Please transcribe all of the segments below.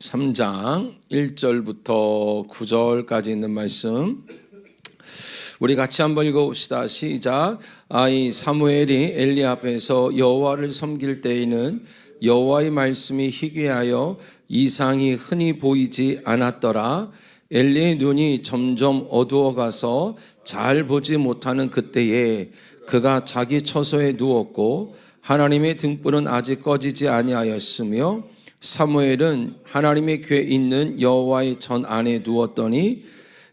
3장 1절부터 9절까지 있는 말씀 우리 같이 한번 읽어봅시다. 시작. 이 사무엘이 엘리 앞에서 여호와를 섬길 때에는 여호와의 말씀이 희귀하여 이상이 흔히 보이지 않았더라. 엘리의 눈이 점점 어두워가서 잘 보지 못하는 그때에 그가 자기 처소에 누웠고 하나님의 등불은 아직 꺼지지 아니하였으며 사무엘은 하나님의 궤에 있는 여호와의 전 안에 누웠더니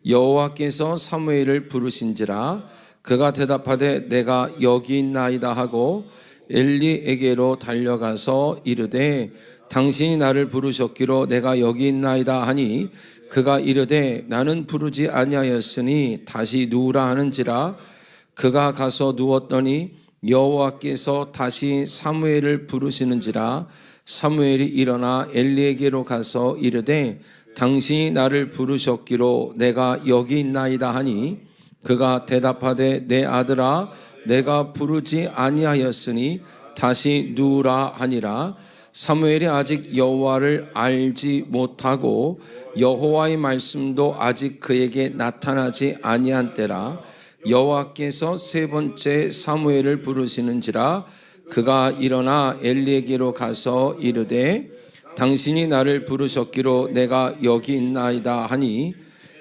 여호와께서 사무엘을 부르신지라. 그가 대답하되 내가 여기 있나이다 하고 엘리에게로 달려가서 이르되 당신이 나를 부르셨기로 내가 여기 있나이다 하니 그가 이르되 나는 부르지 아니하였으니 다시 누우라 하는지라. 그가 가서 누웠더니 여호와께서 다시 사무엘을 부르시는지라. 사무엘이 일어나 엘리에게로 가서 이르되 당신이 나를 부르셨기로 내가 여기 있나이다 하니 그가 대답하되 내 아들아 내가 부르지 아니하였으니 다시 누우라 하니라. 사무엘이 아직 여호와를 알지 못하고 여호와의 말씀도 아직 그에게 나타나지 아니한 때라. 여호와께서 세 번째 사무엘을 부르시는지라. 그가 일어나 엘리에게로 가서 이르되 당신이 나를 부르셨기로 내가 여기 있나이다 하니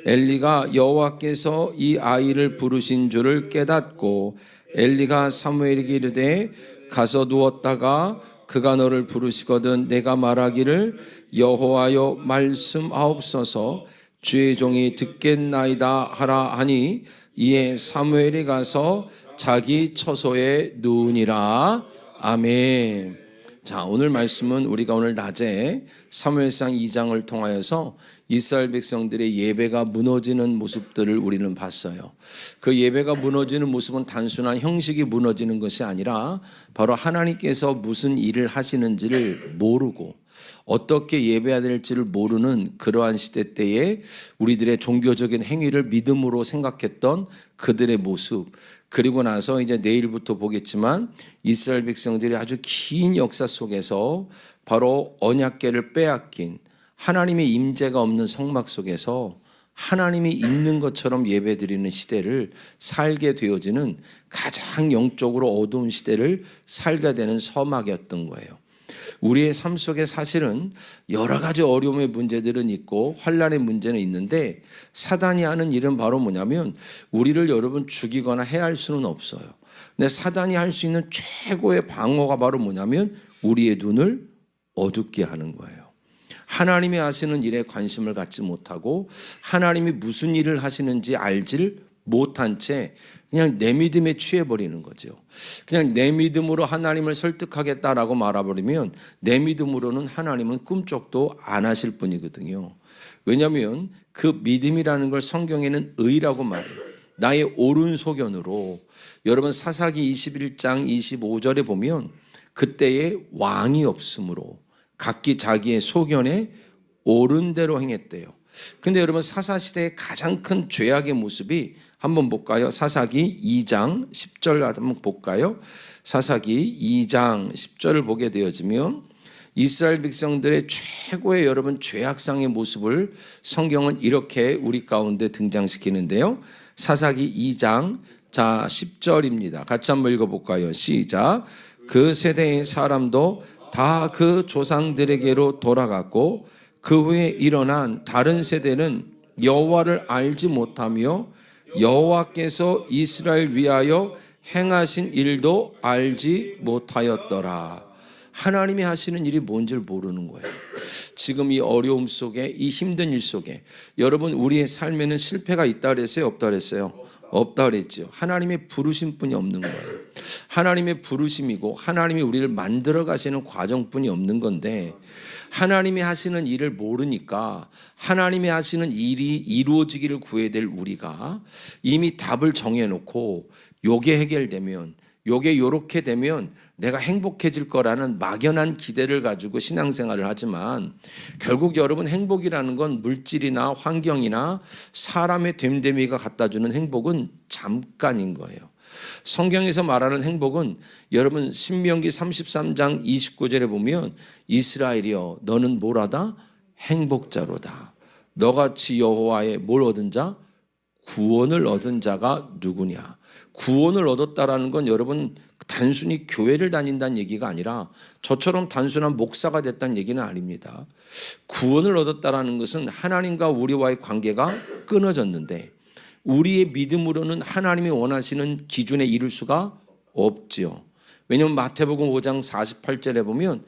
엘리가 여호와께서 이 아이를 부르신 줄을 깨닫고 엘리가 사무엘에게 이르되 가서 누웠다가 그가 너를 부르시거든 내가 말하기를 여호와여 말씀하옵소서 주의 종이 듣겠나이다 하라 하니 이에 사무엘이 가서 자기 처소에 누우니라. 아멘. 자, 오늘 말씀은 우리가 오늘 낮에 사무엘상 2장을 통하여서 이스라엘 백성들의 예배가 무너지는 모습들을 우리는 봤어요. 그 예배가 무너지는 모습은 단순한 형식이 무너지는 것이 아니라 바로 하나님께서 무슨 일을 하시는지를 모르고 어떻게 예배해야 될지를 모르는 그러한 시대 때에 우리들의 종교적인 행위를 믿음으로 생각했던 그들의 모습, 그리고 나서 이제 내일부터 보겠지만 이스라엘 백성들이 아주 긴 역사 속에서 바로 언약궤를 빼앗긴 하나님의 임재가 없는 성막 속에서 하나님이 있는 것처럼 예배드리는 시대를 살게 되어지는 가장 영적으로 어두운 시대를 살게 되는 서막이었던 거예요. 우리의 삶 속에 사실은 여러 가지 어려움의 문제들은 있고 환난의 문제는 있는데 사단이 하는 일은 바로 뭐냐면 우리를 여러분 죽이거나 해할 수는 없어요. 근데 사단이 할 수 있는 최고의 방어가 바로 뭐냐면 우리의 눈을 어둡게 하는 거예요. 하나님이 하시는 일에 관심을 갖지 못하고 하나님이 무슨 일을 하시는지 알지를 못한 채 그냥 내 믿음에 취해버리는 거죠. 그냥 내 믿음으로 하나님을 설득하겠다라고 말해버리면 내 믿음으로는 하나님은 꿈쩍도 안 하실 분이거든요. 왜냐하면 그 믿음이라는 걸 성경에는 의라고 말해요. 나의 오른소견으로. 여러분 사사기 21장 25절에 보면 그때에 왕이 없으므로 각기 자기의 소견에 옳은 대로 행했대요. 근데 여러분 사사시대의 가장 큰 죄악의 모습이 한번 볼까요? 사사기 2장 10절 한번 볼까요? 사사기 2장 10절을 보게 되어지면 이스라엘 백성들의 최고의 여러분 죄악상의 모습을 성경은 이렇게 우리 가운데 등장시키는데요. 사사기 2장 자 10절입니다. 같이 한번 읽어볼까요? 시작. 그 세대의 사람도 다 그 조상들에게로 돌아갔고 그 후에 일어난 다른 세대는 여호와를 알지 못하며 여호와께서 이스라엘 위하여 행하신 일도 알지 못하였더라. 하나님이 하시는 일이 뭔지를 모르는 거예요. 지금 이 어려움 속에 이 힘든 일 속에 여러분 우리의 삶에는 실패가 있다 그랬어요? 없다 그랬어요? 없다 그랬죠. 하나님의 부르심 뿐이 없는 거예요. 하나님의 부르심이고 하나님이 우리를 만들어 가시는 과정뿐이 없는 건데 하나님이 하시는 일을 모르니까 하나님이 하시는 일이 이루어지기를 구해야 될 우리가 이미 답을 정해놓고 요게 해결되면 요게 요렇게 되면 내가 행복해질 거라는 막연한 기대를 가지고 신앙생활을 하지만 결국 여러분 행복이라는 건 물질이나 환경이나 사람의 됨됨이가 갖다주는 행복은 잠깐인 거예요. 성경에서 말하는 행복은 여러분 신명기 33장 29절에 보면 이스라엘이여 너는 뭐라다? 행복자로다. 너같이 여호와의 뭘 얻은 자? 구원을 얻은 자가 누구냐? 구원을 얻었다라는 건 여러분 단순히 교회를 다닌다는 얘기가 아니라 저처럼 단순한 목사가 됐다는 얘기는 아닙니다. 구원을 얻었다라는 것은 하나님과 우리와의 관계가 끊어졌는데 우리의 믿음으로는 하나님이 원하시는 기준에 이룰 수가 없지요. 왜냐하면 마태복음 5장 48절에 보면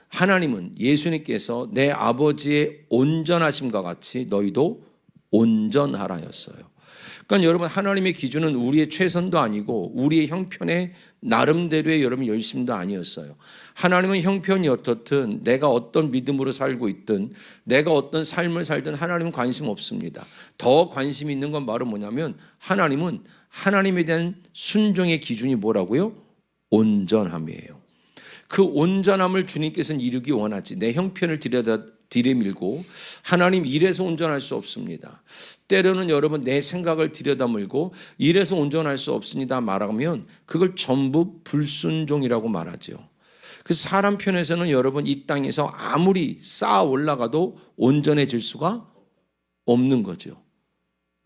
하나님은 예수님께서 내 아버지의 온전하심과 같이 너희도 온전하라였어요. 그러니까 여러분 하나님의 기준은 우리의 최선도 아니고 우리의 형편의 나름대로의 여러분 열심도 아니었어요. 하나님은 형편이 어떻든 내가 어떤 믿음으로 살고 있든 내가 어떤 삶을 살든 하나님은 관심 없습니다. 더 관심 있는 건 바로 뭐냐면 하나님은 하나님에 대한 순종의 기준이 뭐라고요? 온전함이에요. 그 온전함을 주님께서는 이루기 원하지 내 형편을 들이밀고 하나님 이래서 온전할 수 없습니다. 때로는 여러분 내 생각을 들여다밀고 이래서 온전할 수 없습니다 말하면 그걸 전부 불순종이라고 말하죠. 그래서 사람 편에서는 여러분 이 땅에서 아무리 쌓아 올라가도 온전해질 수가 없는 거죠.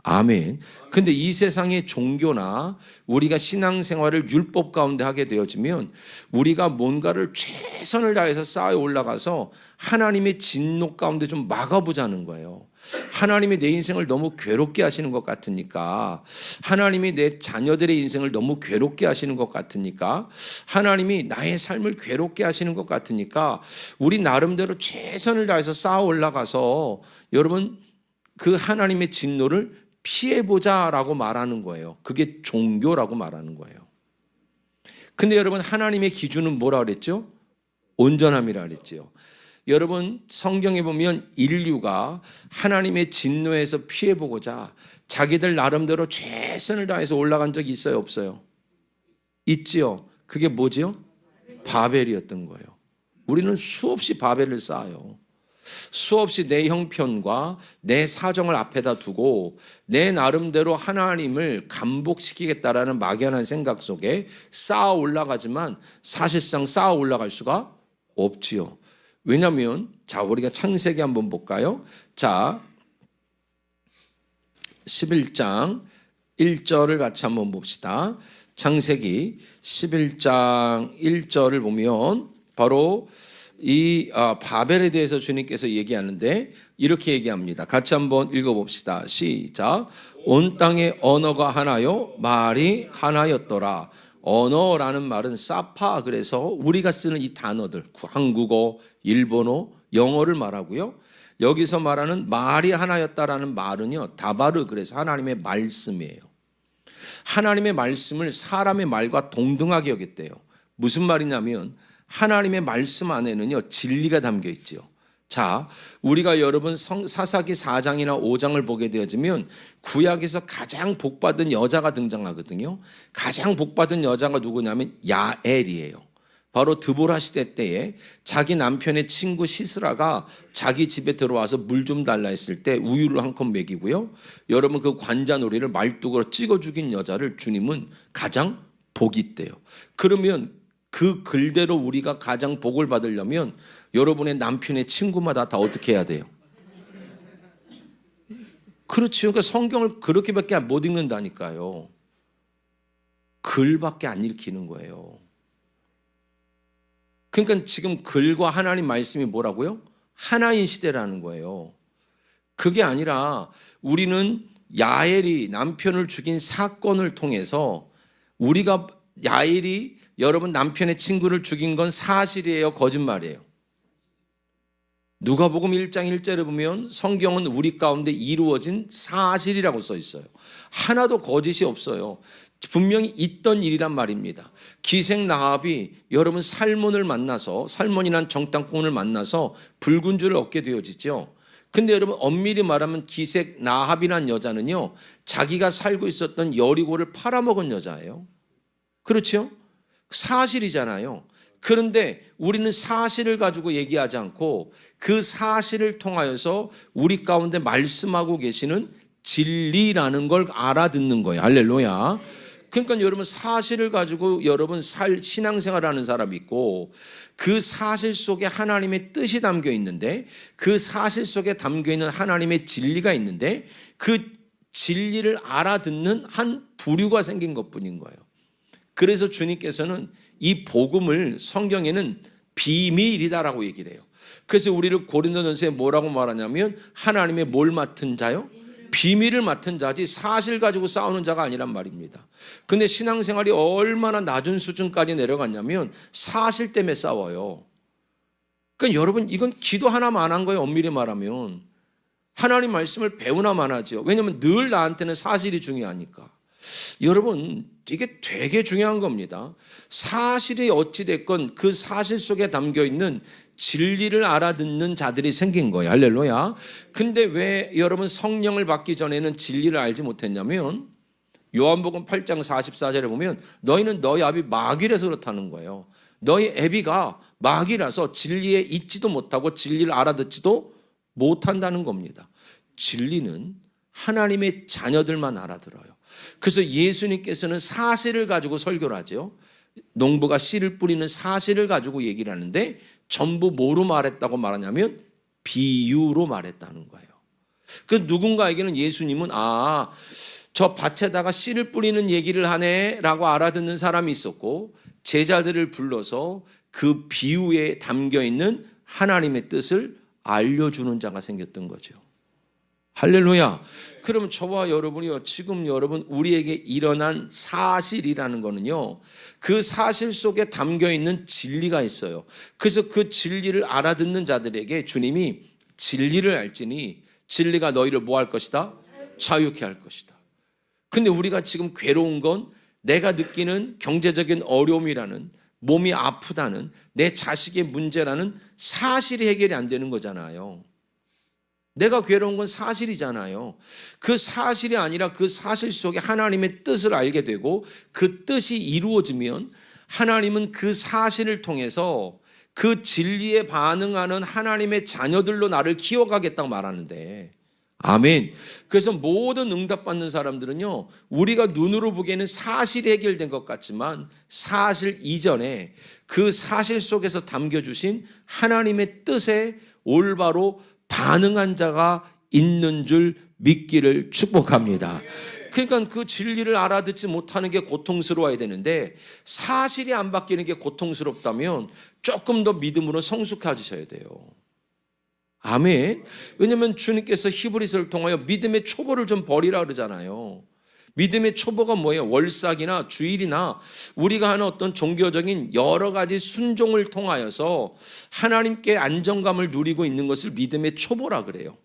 아멘. 근데 이 세상의 종교나 우리가 신앙생활을 율법 가운데 하게 되어지면 우리가 뭔가를 최선을 다해서 쌓아 올라가서 하나님의 진노 가운데 좀 막아보자는 거예요. 하나님이 내 인생을 너무 괴롭게 하시는 것 같으니까, 하나님이 내 자녀들의 인생을 너무 괴롭게 하시는 것 같으니까, 하나님이 나의 삶을 괴롭게 하시는 것 같으니까 우리 나름대로 최선을 다해서 쌓아 올라가서 여러분 그 하나님의 진노를 피해보자라고 말하는 거예요. 그게 종교라고 말하는 거예요. 근데 여러분 하나님의 기준은 뭐라 그랬죠? 온전함이라 그랬죠. 여러분 성경에 보면 인류가 하나님의 진노에서 피해보고자 자기들 나름대로 최선을 다해서 올라간 적이 있어요? 없어요? 있지요. 그게 뭐지요? 바벨이었던 거예요. 우리는 수없이 바벨을 쌓아요. 수없이 내 형편과 내 사정을 앞에다 두고 내 나름대로 하나님을 감복시키겠다라는 막연한 생각 속에 쌓아 올라가지만 사실상 쌓아 올라갈 수가 없지요. 왜냐하면 자 우리가 창세기 한번 볼까요? 자 11장 1절을 같이 한번 봅시다. 창세기 11장 1절을 보면 바로 이 바벨에 대해서 주님께서 얘기하는데 이렇게 얘기합니다. 같이 한번 읽어봅시다. 시작. 온 땅에 언어가 하나요 말이 하나였더라. 언어라는 말은 사파, 그래서 우리가 쓰는 이 단어들 한국어, 일본어, 영어를 말하고요. 여기서 말하는 말이 하나였다라는 말은요 다바르, 그래서 하나님의 말씀이에요. 하나님의 말씀을 사람의 말과 동등하게 여겼대요. 무슨 말이냐면 하나님의 말씀 안에는요 진리가 담겨 있죠. 자, 우리가 여러분 사사기 4장이나 5장을 보게 되어지면 구약에서 가장 복받은 여자가 등장하거든요. 가장 복받은 여자가 누구냐면 야엘이에요. 바로 드보라 시대 때에 자기 남편의 친구 시스라가 자기 집에 들어와서 물 좀 달라 했을 때 우유를 한 컵 먹이고요. 여러분 그 관자놀이를 말뚝으로 찍어 죽인 여자를 주님은 가장 복이 있대요. 그러면 그 글대로 우리가 가장 복을 받으려면 여러분의 남편의 친구마다 다 어떻게 해야 돼요? 그렇죠. 그러니까 성경을 그렇게밖에 못 읽는다니까요. 글밖에 안 읽히는 거예요. 그러니까 지금 글과 하나님 말씀이 뭐라고요? 하나인 시대라는 거예요. 그게 아니라 우리는 야엘이 남편을 죽인 사건을 통해서 우리가 야엘이 여러분 남편의 친구를 죽인 건 사실이에요? 거짓말이에요? 누가복음 1장 1절에 보면 성경은 우리 가운데 이루어진 사실이라고 써 있어요. 하나도 거짓이 없어요. 분명히 있던 일이란 말입니다. 기생 라합이 여러분 살몬을 만나서, 살몬이란 정탐꾼을 만나서 붉은 줄을 얻게 되어지죠. 근데 여러분 엄밀히 말하면 기생 라합이란 여자는요 자기가 살고 있었던 여리고를 팔아먹은 여자예요. 그렇죠? 사실이잖아요. 그런데 우리는 사실을 가지고 얘기하지 않고 그 사실을 통하여서 우리 가운데 말씀하고 계시는 진리라는 걸 알아듣는 거예요. 할렐루야. 그러니까 여러분 사실을 가지고 여러분 신앙생활하는 사람이 있고 그 사실 속에 하나님의 뜻이 담겨 있는데 그 사실 속에 담겨 있는 하나님의 진리가 있는데 그 진리를 알아듣는 한 부류가 생긴 것뿐인 거예요. 그래서 주님께서는 이 복음을 성경에는 비밀이다라고 얘기를 해요. 그래서 우리를 고린도전서에 뭐라고 말하냐면 하나님의 뭘 맡은 자요? 비밀을 맡은 자지 사실 가지고 싸우는 자가 아니란 말입니다. 근데 신앙생활이 얼마나 낮은 수준까지 내려갔냐면 사실 때문에 싸워요. 그러니까 여러분 이건 기도 하나만 안 한 거예요. 엄밀히 말하면 하나님 말씀을 배우나만 하죠. 왜냐하면 늘 나한테는 사실이 중요하니까. 여러분 이게 되게 중요한 겁니다. 사실이 어찌됐건 그 사실 속에 담겨있는 진리를 알아듣는 자들이 생긴 거예요. 할렐루야. 근데 왜 여러분 성령을 받기 전에는 진리를 알지 못했냐면 요한복음 8장 44절에 보면 너희는 너희 아비 마귀라서 그렇다는 거예요. 너희 애비가 마귀라서 진리에 있지도 못하고 진리를 알아듣지도 못한다는 겁니다. 진리는 하나님의 자녀들만 알아들어요. 그래서 예수님께서는 사실을 가지고 설교를 하죠. 농부가 씨를 뿌리는 사실을 가지고 얘기를 하는데 전부 뭐로 말했다고 말하냐면 비유로 말했다는 거예요. 그래서 누군가에게는 예수님은 저 밭에다가 씨를 뿌리는 얘기를 하네 라고 알아듣는 사람이 있었고 제자들을 불러서 그 비유에 담겨있는 하나님의 뜻을 알려주는 자가 생겼던 거죠. 할렐루야. 그럼 저와 여러분이요, 지금 여러분 우리에게 일어난 사실이라는 거는요, 그 사실 속에 담겨 있는 진리가 있어요. 그래서 그 진리를 알아듣는 자들에게 주님이 진리를 알지니 진리가 너희를 뭐 할 것이다? 자유케 할 것이다. 근데 우리가 지금 괴로운 건 내가 느끼는 경제적인 어려움이라는, 몸이 아프다는, 내 자식의 문제라는 사실이 해결이 안 되는 거잖아요. 내가 괴로운 건 사실이잖아요. 그 사실이 아니라 그 사실 속에 하나님의 뜻을 알게 되고 그 뜻이 이루어지면 하나님은 그 사실을 통해서 그 진리에 반응하는 하나님의 자녀들로 나를 키워가겠다고 말하는데, 아멘. 그래서 모든 응답받는 사람들은요, 우리가 눈으로 보기에는 사실이 해결된 것 같지만 사실 이전에 그 사실 속에서 담겨주신 하나님의 뜻에 올바로 반응한 자가 있는 줄 믿기를 축복합니다. 그러니까 그 진리를 알아듣지 못하는 게 고통스러워야 되는데 사실이 안 바뀌는 게 고통스럽다면 조금 더 믿음으로 성숙해지셔야 돼요. 아멘. 왜냐하면 주님께서 히브리서를 통하여 믿음의 초보를 좀 버리라 그러잖아요. 믿음의 초보가 뭐예요? 월삭이나 주일이나 우리가 하는 어떤 종교적인 여러 가지 순종을 통하여서 하나님께 안정감을 누리고 있는 것을 믿음의 초보라 그래요.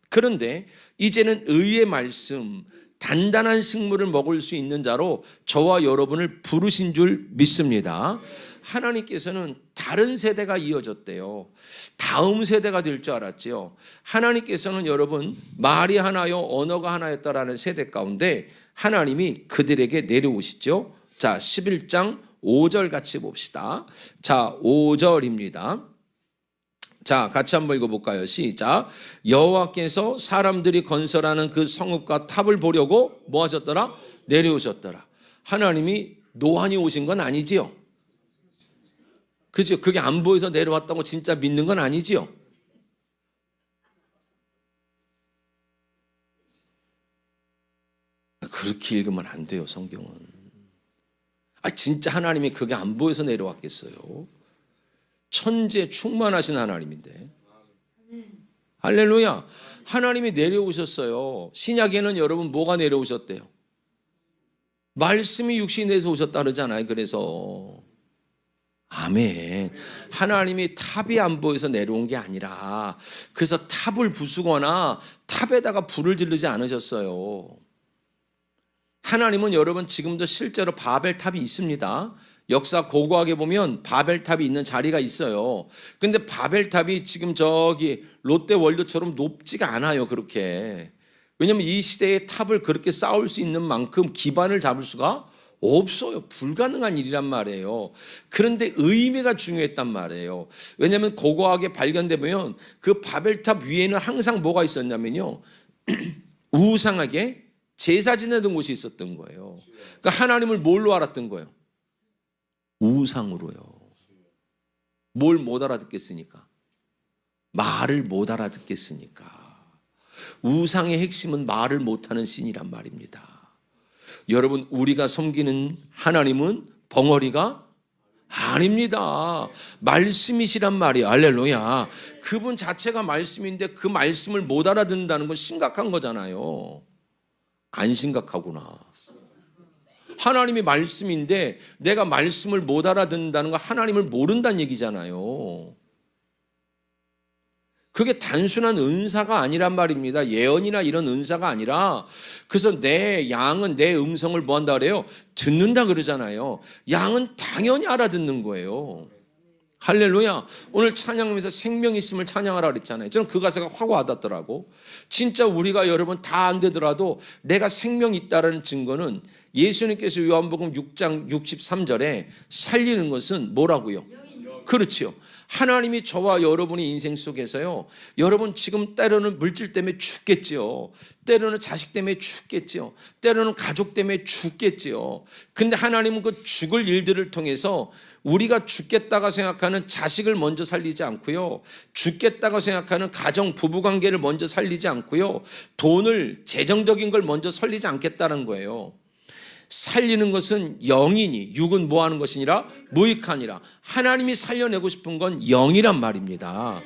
그런데 이제는 의의 말씀, 단단한 식물을 먹을 수 있는 자로 저와 여러분을 부르신 줄 믿습니다. 하나님께서는 다른 세대가 이어졌대요. 다음 세대가 될 줄 알았지요. 하나님께서는 여러분 말이 하나요 언어가 하나였다라는 세대 가운데 하나님이 그들에게 내려오시죠. 자, 11장 5절 같이 봅시다. 자, 5절입니다. 자, 같이 한번 읽어볼까요? 시작. 여호와께서 사람들이 건설하는 그 성읍과 탑을 보려고 뭐 하셨더라? 내려오셨더라. 하나님이 노안이 오신 건 아니지요. 그죠? 그게 안 보여서 내려왔다고 진짜 믿는 건 아니지요. 그렇게 읽으면 안 돼요, 성경은. 진짜 하나님이 그게 안 보여서 내려왔겠어요. 천지에 충만하신 하나님인데. 할렐루야. 하나님이 내려오셨어요. 신약에는 여러분 뭐가 내려오셨대요? 말씀이 육신에서 오셨다 그러잖아요. 그래서 아멘. 하나님이 탑이 안 보여서 내려온 게 아니라 그래서 탑을 부수거나 탑에다가 불을 지르지 않으셨어요. 하나님은 여러분 지금도 실제로 바벨탑이 있습니다. 역사 고고하게 보면 바벨탑이 있는 자리가 있어요. 근데 바벨탑이 지금 저기 롯데월드처럼 높지가 않아요. 그렇게. 왜냐하면 이 시대의 탑을 그렇게 쌓을 수 있는 만큼 기반을 잡을 수가 없어요. 불가능한 일이란 말이에요. 그런데 의미가 중요했단 말이에요. 왜냐하면 고고하게 발견되면 그 바벨탑 위에는 항상 뭐가 있었냐면요. 우상하게 제사 지내던 곳이 있었던 거예요. 그러니까 하나님을 뭘로 알았던 거예요? 우상으로요. 뭘 못 알아듣겠으니까? 말을 못 알아듣겠으니까. 우상의 핵심은 말을 못하는 신이란 말입니다. 여러분, 우리가 섬기는 하나님은 벙어리가 아닙니다. 말씀이시란 말이에요. 할렐루야. 그분 자체가 말씀인데 그 말씀을 못 알아듣는다는 건 심각한 거잖아요. 안 심각하구나. 하나님이 말씀인데 내가 말씀을 못 알아듣는다는 건 하나님을 모른다는 얘기잖아요. 그게 단순한 은사가 아니란 말입니다. 예언이나 이런 은사가 아니라, 그래서 내 양은 내 음성을 뭐 한다 그래요? 듣는다 그러잖아요. 양은 당연히 알아듣는 거예요. 할렐루야. 오늘 찬양하면서 생명 있음을 찬양하라 그랬잖아요. 저는 그 가사가 확 와닿더라고. 진짜 우리가 여러분 다 안 되더라도 내가 생명 있다라는 증거는 예수님께서 요한복음 6장 63절에 살리는 것은 뭐라고요? 그렇지요. 하나님이 저와 여러분의 인생 속에서요, 여러분 지금 때로는 물질 때문에 죽겠지요. 때로는 자식 때문에 죽겠지요. 때로는 가족 때문에 죽겠지요. 근데 하나님은 그 죽을 일들을 통해서 우리가 죽겠다가 생각하는 자식을 먼저 살리지 않고요, 죽겠다고 생각하는 가정 부부관계를 먼저 살리지 않고요, 돈을 재정적인 걸 먼저 살리지 않겠다는 거예요. 살리는 것은 영이니 육은 뭐하는 것이니라? 무익하니라. 하나님이 살려내고 싶은 건 영이란 말입니다.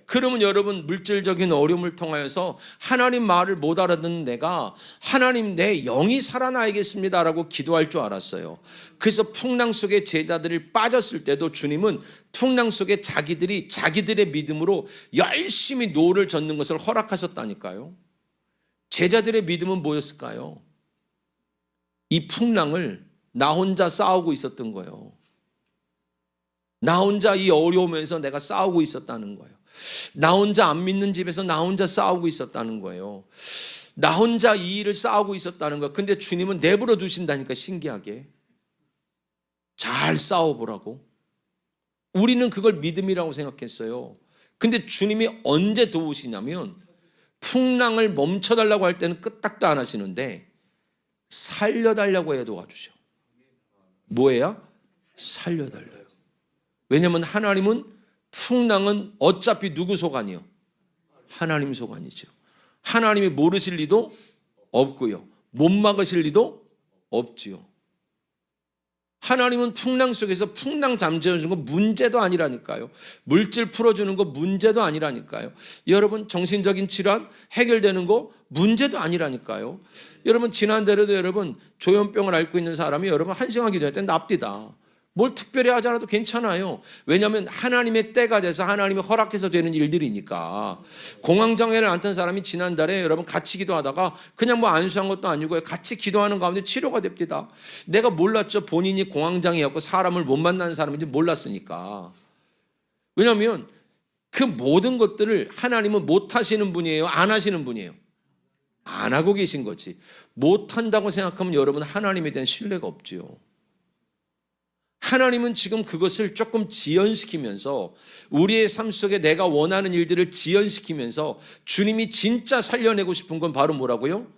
그러면 여러분, 물질적인 어려움을 통하여서 하나님 말을 못 알아듣는 내가 하나님 내 영이 살아나야겠습니다라고 기도할 줄 알았어요. 그래서 풍랑 속에 제자들이 빠졌을 때도 주님은 풍랑 속에 자기들의 믿음으로 열심히 노를 젓는 것을 허락하셨다니까요. 제자들의 믿음은 뭐였을까요? 이 풍랑을 나 혼자 싸우고 있었던 거예요. 나 혼자 이 어려움에서 내가 싸우고 있었다는 거예요. 나 혼자 안 믿는 집에서 나 혼자 싸우고 있었다는 거예요. 나 혼자 이 일을 싸우고 있었다는 거예요. 근데 주님은 내버려 두신다니까, 신기하게. 잘 싸워보라고. 우리는 그걸 믿음이라고 생각했어요. 근데 주님이 언제 도우시냐면 풍랑을 멈춰달라고 할 때는 끄떡도 안 하시는데 살려달라고 해야 도와주셔. 뭐예요? 살려달라요. 왜냐하면 하나님은 풍랑은 어차피 누구 소관이요? 하나님 소관이죠. 하나님이 모르실 리도 없고요, 못 막으실 리도 없지요. 하나님은 풍랑 속에서 풍랑 잠재워주는 거 문제도 아니라니까요. 물질 풀어주는 거 문제도 아니라니까요. 여러분, 정신적인 질환 해결되는 거 문제도 아니라니까요. 여러분, 지난달에도 여러분 조현병을 앓고 있는 사람이 여러분 한시간 기도할 때 납디다. 뭘 특별히 하지 않아도 괜찮아요. 왜냐하면 하나님의 때가 돼서 하나님이 허락해서 되는 일들이니까. 공황장애를 앓던 사람이 지난달에 여러분 같이 기도하다가 그냥 뭐 안수한 것도 아니고 같이 기도하는 가운데 치료가 됩니다. 내가 몰랐죠. 본인이 공황장애였고 사람을 못 만나는 사람인지 몰랐으니까. 왜냐하면 그 모든 것들을 하나님은 못 하시는 분이에요? 안 하시는 분이에요? 안 하고 계신 거지. 못 한다고 생각하면 여러분 하나님에 대한 신뢰가 없지요. 하나님은 지금 그것을 조금 지연시키면서 우리의 삶 속에 내가 원하는 일들을 지연시키면서 주님이 진짜 살려내고 싶은 건 바로 뭐라고요?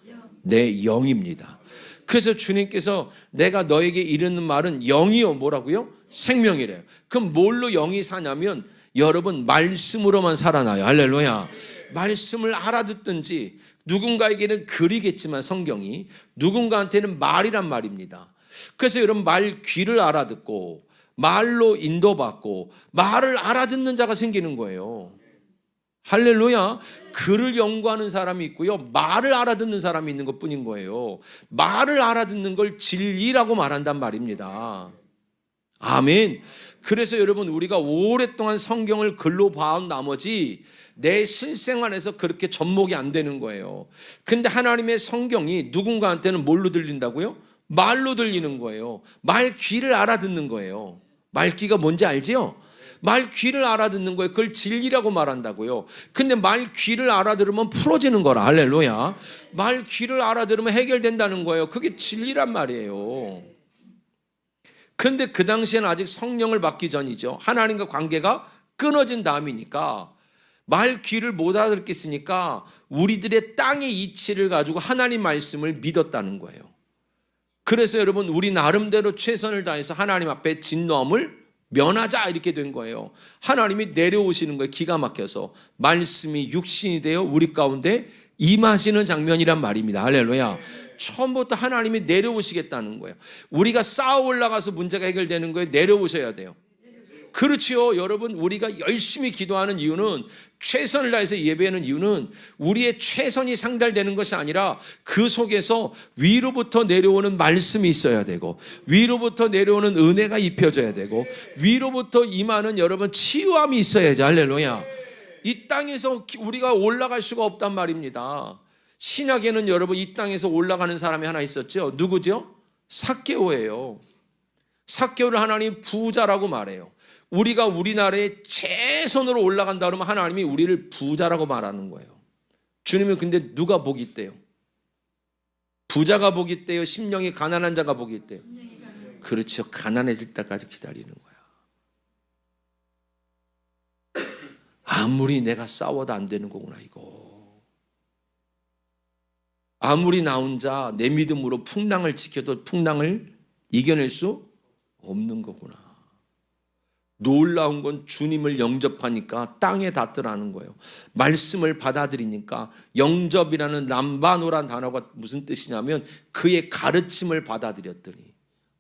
내 영입니다. 그래서 주님께서 내가 너에게 이르는 말은 영이요 뭐라고요? 생명이래요. 그럼 뭘로 영이 사냐면 여러분 말씀으로만 살아나요. 할렐루야. 말씀을 알아듣든지, 누군가에게는 글이겠지만 성경이 누군가한테는 말이란 말입니다. 그래서 여러분 말 귀를 알아듣고 말로 인도받고 말을 알아듣는 자가 생기는 거예요. 할렐루야. 글을 연구하는 사람이 있고요, 말을 알아듣는 사람이 있는 것뿐인 거예요. 말을 알아듣는 걸 진리라고 말한단 말입니다. 아멘. 그래서 여러분 우리가 오랫동안 성경을 글로 봐온 나머지 내 실생활에서 그렇게 접목이 안 되는 거예요. 근데 하나님의 성경이 누군가한테는 뭘로 들린다고요? 말로 들리는 거예요. 말 귀를 알아듣는 거예요. 말귀가 뭔지 알지요? 말 귀를 알아듣는 거예요. 그걸 진리라고 말한다고요. 근데 말 귀를 알아들으면 풀어지는 거라. 할렐루야. 말 귀를 알아들으면 해결된다는 거예요. 그게 진리란 말이에요. 근데 그 당시에는 아직 성령을 받기 전이죠. 하나님과 관계가 끊어진 다음이니까 말 귀를 못 알아듣겠으니까 우리들의 땅의 이치를 가지고 하나님 말씀을 믿었다는 거예요. 그래서 여러분 우리 나름대로 최선을 다해서 하나님 앞에 진노함을 면하자 이렇게 된 거예요. 하나님이 내려오시는 거예요. 기가 막혀서 말씀이 육신이 되어 우리 가운데 임하시는 장면이란 말입니다. 할렐루야. 처음부터 하나님이 내려오시겠다는 거예요. 우리가 쌓아 올라가서 문제가 해결되는 거예요. 내려오셔야 돼요. 그렇지요. 여러분 우리가 열심히 기도하는 이유는, 최선을 다해서 예배하는 이유는 우리의 최선이 상달되는 것이 아니라 그 속에서 위로부터 내려오는 말씀이 있어야 되고, 위로부터 내려오는 은혜가 입혀져야 되고, 위로부터 임하는 여러분 치유함이 있어야지. 할렐루야. 이 땅에서 우리가 올라갈 수가 없단 말입니다. 신약에는 여러분 이 땅에서 올라가는 사람이 하나 있었죠. 누구죠? 삭개오예요. 삭개오를 하나님 부자라고 말해요. 우리가 우리나라에 최선으로 올라간다 그러면 하나님이 우리를 부자라고 말하는 거예요. 주님은 근데 누가 복이 있대요? 부자가 복이 있대요? 심령이 가난한 자가 복이 있대요? 그렇죠. 가난해질 때까지 기다리는 거야. 아무리 내가 싸워도 안 되는 거구나 이거. 아무리 나 혼자 내 믿음으로 풍랑을 지켜도 풍랑을 이겨낼 수 없는 거구나. 놀라운 건 주님을 영접하니까 땅에 닿더라는 거예요. 말씀을 받아들이니까, 영접이라는 람바노란 단어가 무슨 뜻이냐면 그의 가르침을 받아들였더니,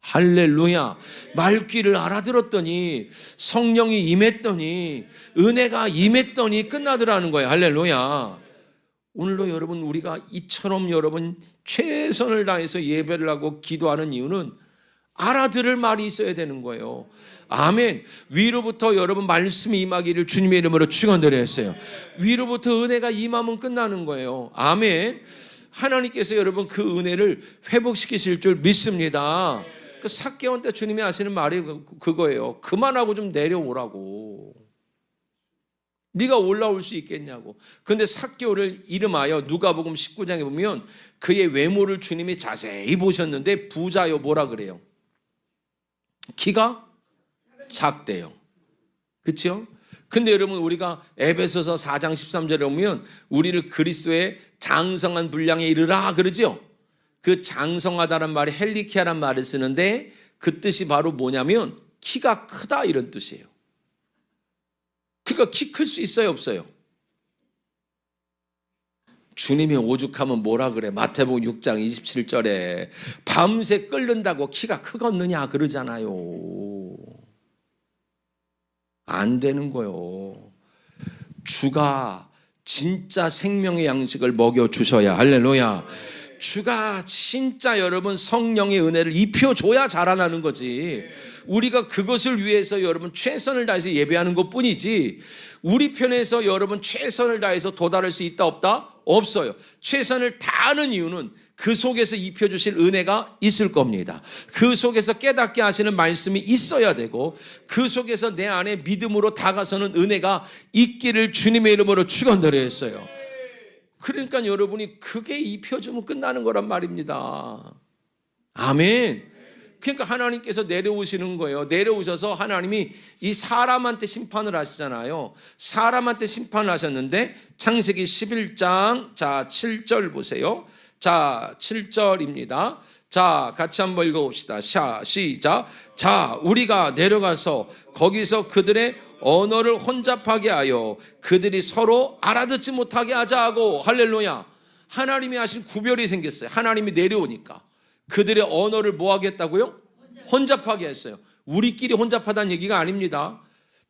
할렐루야, 말귀를 알아들었더니, 성령이 임했더니, 은혜가 임했더니 끝나더라는 거예요. 할렐루야. 오늘도 여러분 우리가 이처럼 여러분 최선을 다해서 예배를 하고 기도하는 이유는 알아들을 말이 있어야 되는 거예요. 아멘. 위로부터 여러분 말씀이 임하기를 주님의 이름으로 축원드렸어요. 위로부터 은혜가 임하면 끝나는 거예요. 아멘. 하나님께서 여러분 그 은혜를 회복시키실 줄 믿습니다. 그 삭개오한테 주님이 하시는 말이 그거예요. 그만하고 좀 내려오라고. 네가 올라올 수 있겠냐고. 근데 삭개오를 이름하여 누가복음 19장에 보면 그의 외모를 주님이 자세히 보셨는데 부자요 뭐라 그래요? 키가 작대요. 그렇죠? 근데 여러분 우리가 에베소서 4장 13절에 보면 우리를 그리스도의 장성한 분량에 이르라 그러죠? 그 장성하다란 말이 헬리키아란 말을 쓰는데 그 뜻이 바로 뭐냐면 키가 크다 이런 뜻이에요. 그러니까 키 클 수 있어요 없어요? 주님이 오죽하면 뭐라 그래? 마태복음 6장 27절에 밤새 끓는다고 키가 크겠느냐 그러잖아요. 안 되는 거요. 주가 진짜 생명의 양식을 먹여주셔야, 할렐루야, 주가 진짜 여러분 성령의 은혜를 입혀줘야 자라나는 거지. 우리가 그것을 위해서 여러분 최선을 다해서 예배하는 것뿐이지 우리 편에서 여러분 최선을 다해서 도달할 수 있다 없다? 없어요. 최선을 다하는 이유는 그 속에서 입혀주실 은혜가 있을 겁니다. 그 속에서 깨닫게 하시는 말씀이 있어야 되고 그 속에서 내 안에 믿음으로 다가서는 은혜가 있기를 주님의 이름으로 축원드렸어요. 그러니까 여러분이 그게 입혀주면 끝나는 거란 말입니다. 아멘. 그러니까 하나님께서 내려오시는 거예요. 내려오셔서 하나님이 이 사람한테 심판을 하시잖아요. 사람한테 심판을 하셨는데 창세기 11장 자 7절 보세요. 자 7절입니다. 자 같이 한번 읽어봅시다. 시작. 자 우리가 내려가서 거기서 그들의 언어를 혼잡하게 하여 그들이 서로 알아듣지 못하게 하자 하고, 할렐루야. 하나님이 하신 구별이 생겼어요. 하나님이 내려오니까 그들의 언어를 뭐 하겠다고요? 혼잡하게 했어요. 우리끼리 혼잡하다는 얘기가 아닙니다.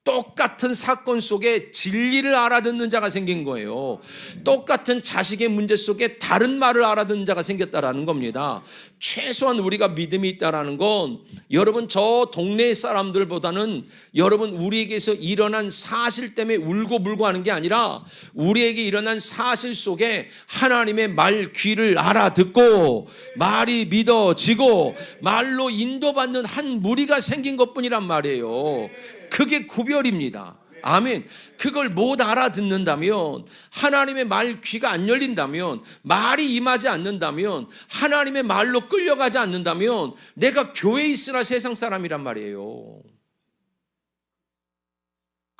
똑같은 사건 속에 진리를 알아듣는 자가 생긴 거예요. 똑같은 자식의 문제 속에 다른 말을 알아듣는 자가 생겼다라는 겁니다. 최소한 우리가 믿음이 있다라는 건 여러분 저 동네 사람들보다는 여러분 우리에게서 일어난 사실 때문에 울고 불고 하는 게 아니라 우리에게 일어난 사실 속에 하나님의 말 귀를 알아듣고 말이 믿어지고 말로 인도받는 한 무리가 생긴 것뿐이란 말이에요. 그게 구별입니다. 아멘. 그걸 못 알아듣는다면, 하나님의 말 귀가 안 열린다면, 말이 임하지 않는다면, 하나님의 말로 끌려가지 않는다면 내가 교회에 있으나 세상 사람이란 말이에요.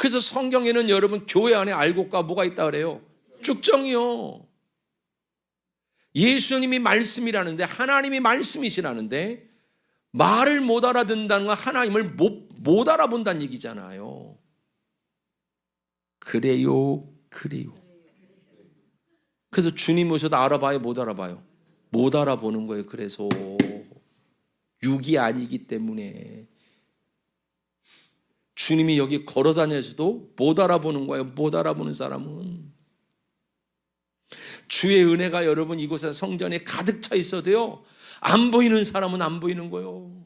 그래서 성경에는 여러분 교회 안에 알곡과 뭐가 있다 그래요? 쭉정이요. 예수님이 말씀이라는데, 하나님이 말씀이시라는데 말을 못 알아듣는다는 건 하나님을 못 알아본다는 얘기잖아요. 그래요. 그래서 주님 오셔도 알아봐요, 못 알아봐요? 못 알아보는 거예요. 그래서 육이 아니기 때문에 주님이 여기 걸어 다녀서도 못 알아보는 거예요. 못 알아보는 사람은. 주의 은혜가 여러분 이곳에 성전에 가득 차 있어도요, 안 보이는 사람은 안 보이는 거예요.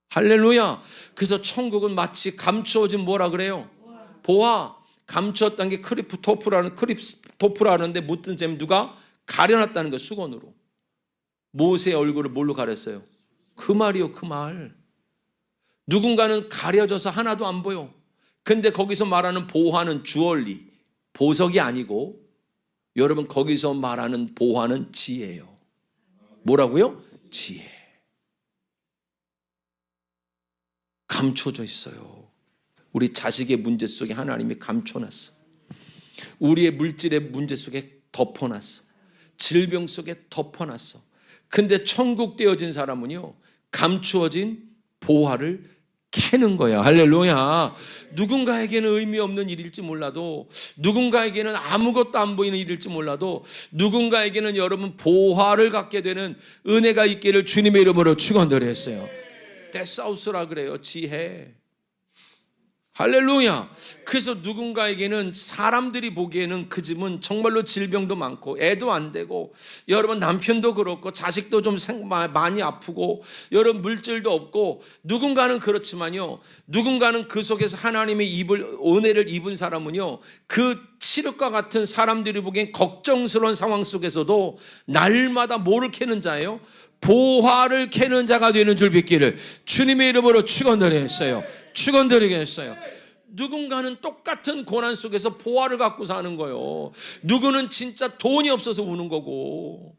할렐루야. 그래서 천국은 마치 감추어진 뭐라 그래요? 보화. 감추었다는 게 크립토프라는데 묻던 셈 누가 가려놨다는 거, 수건으로. 모세의 얼굴을 뭘로 가렸어요? 그 말이요, 그 말. 누군가는 가려져서 하나도 안 보여. 근데 거기서 말하는 보화는 주얼리, 보석이 아니고, 여러분 거기서 말하는 보화는 지혜예요. 뭐라고요? 지혜. 감춰져 있어요. 우리 자식의 문제 속에 하나님이 감춰놨어. 우리의 물질의 문제 속에 덮어놨어. 질병 속에 덮어놨어. 근데 천국 되어진 사람은요, 감추어진 보화를 캐는 거야. 할렐루야. 누군가에게는 의미 없는 일일지 몰라도, 누군가에게는 아무것도 안 보이는 일일지 몰라도, 누군가에게는 여러분 보화를 갖게 되는 은혜가 있기를 주님의 이름으로 축원드렸어요. 데사우스라 그래요. 지혜. 할렐루야. 그래서 누군가에게는 사람들이 보기에는 그 집은 정말로 질병도 많고 애도 안 되고, 여러분 남편도 그렇고 자식도 좀 많이 아프고, 여러분 물질도 없고, 누군가는 그렇지만요, 누군가는 그 속에서 하나님의 은혜를 입은 사람은요, 그 칠흑과 같은 사람들이 보기엔 걱정스러운 상황 속에서도 날마다 뭐를 캐는 자예요? 보화를 캐는 자가 되는 줄 믿기를 주님의 이름으로 축원드리겠어요. 축원드리겠어요. 누군가는 똑같은 고난 속에서 보화를 갖고 사는 거예요. 누구는 진짜 돈이 없어서 우는 거고.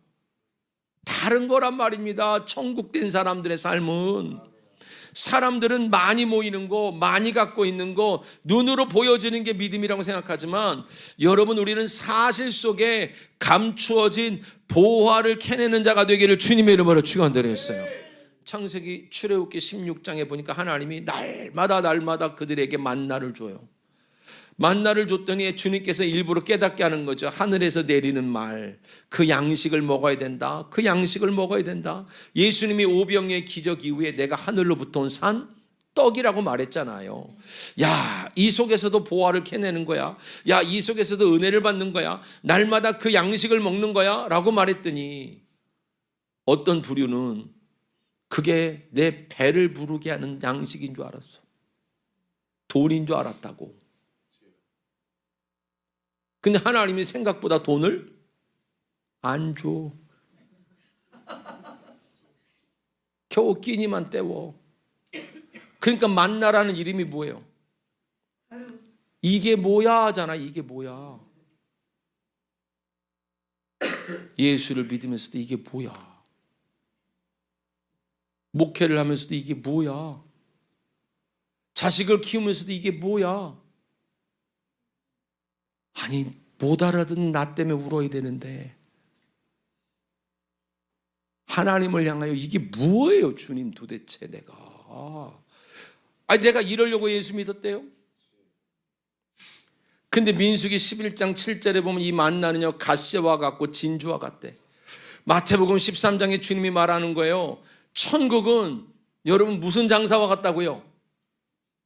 다른 거란 말입니다. 천국된 사람들의 삶은. 사람들은 많이 모이는 거, 많이 갖고 있는 거, 눈으로 보여지는 게 믿음이라고 생각하지만, 여러분 우리는 사실 속에 감추어진 보화를 캐내는 자가 되기를 주님의 이름으로 축원드렸어요. 창세기 출애굽기 16장에 보니까 하나님이 날마다 그들에게 만나를 줘요. 만나를 줬더니 주님께서 일부러 깨닫게 하는 거죠. 하늘에서 내리는 말, 그 양식을 먹어야 된다. 그 양식을 먹어야 된다. 예수님이 오병이의 기적 이후에 내가 하늘로부터 온 산 떡이라고 말했잖아요. 야, 이 속에서도 보화를 캐내는 거야. 야, 이 속에서도 은혜를 받는 거야. 날마다 그 양식을 먹는 거야 라고 말했더니, 어떤 부류는 그게 내 배를 부르게 하는 양식인 줄 알았어. 돈인 줄 알았다고. 근데 하나님이 생각보다 돈을 안 줘. 겨우 끼니만 때워. 그러니까 만나라는 이름이 뭐예요? 이게 뭐야 하잖아. 이게 뭐야. 예수를 믿으면서도 이게 뭐야. 목회를 하면서도 이게 뭐야. 자식을 키우면서도 이게 뭐야. 아니, 못 알아듣는 나 때문에 울어야 되는데 하나님을 향하여 이게 뭐예요, 주님 도대체 내가. 아니, 내가 이러려고 예수 믿었대요? 근데 민수기 11장 7절에 보면 이 만나는요, 갓새와 같고 진주와 같대. 마태복음 13장에 주님이 말하는 거예요. 천국은 여러분 무슨 장사와 같다고요?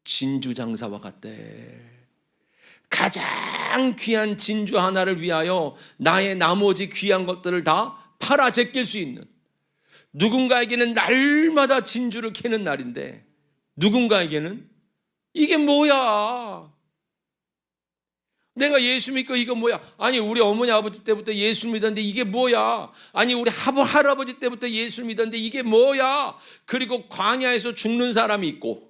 진주 장사와 같대. 가장 귀한 진주 하나를 위하여 나의 나머지 귀한 것들을 다 팔아 제낄 수 있는, 누군가에게는 날마다 진주를 캐는 날인데, 누군가에게는 이게 뭐야. 내가 예수 믿고 이거 뭐야. 아니, 우리 어머니 아버지 때부터 예수 믿었는데 이게 뭐야. 아니, 우리 할아버지 때부터 예수 믿었는데 이게 뭐야. 그리고 광야에서 죽는 사람이 있고,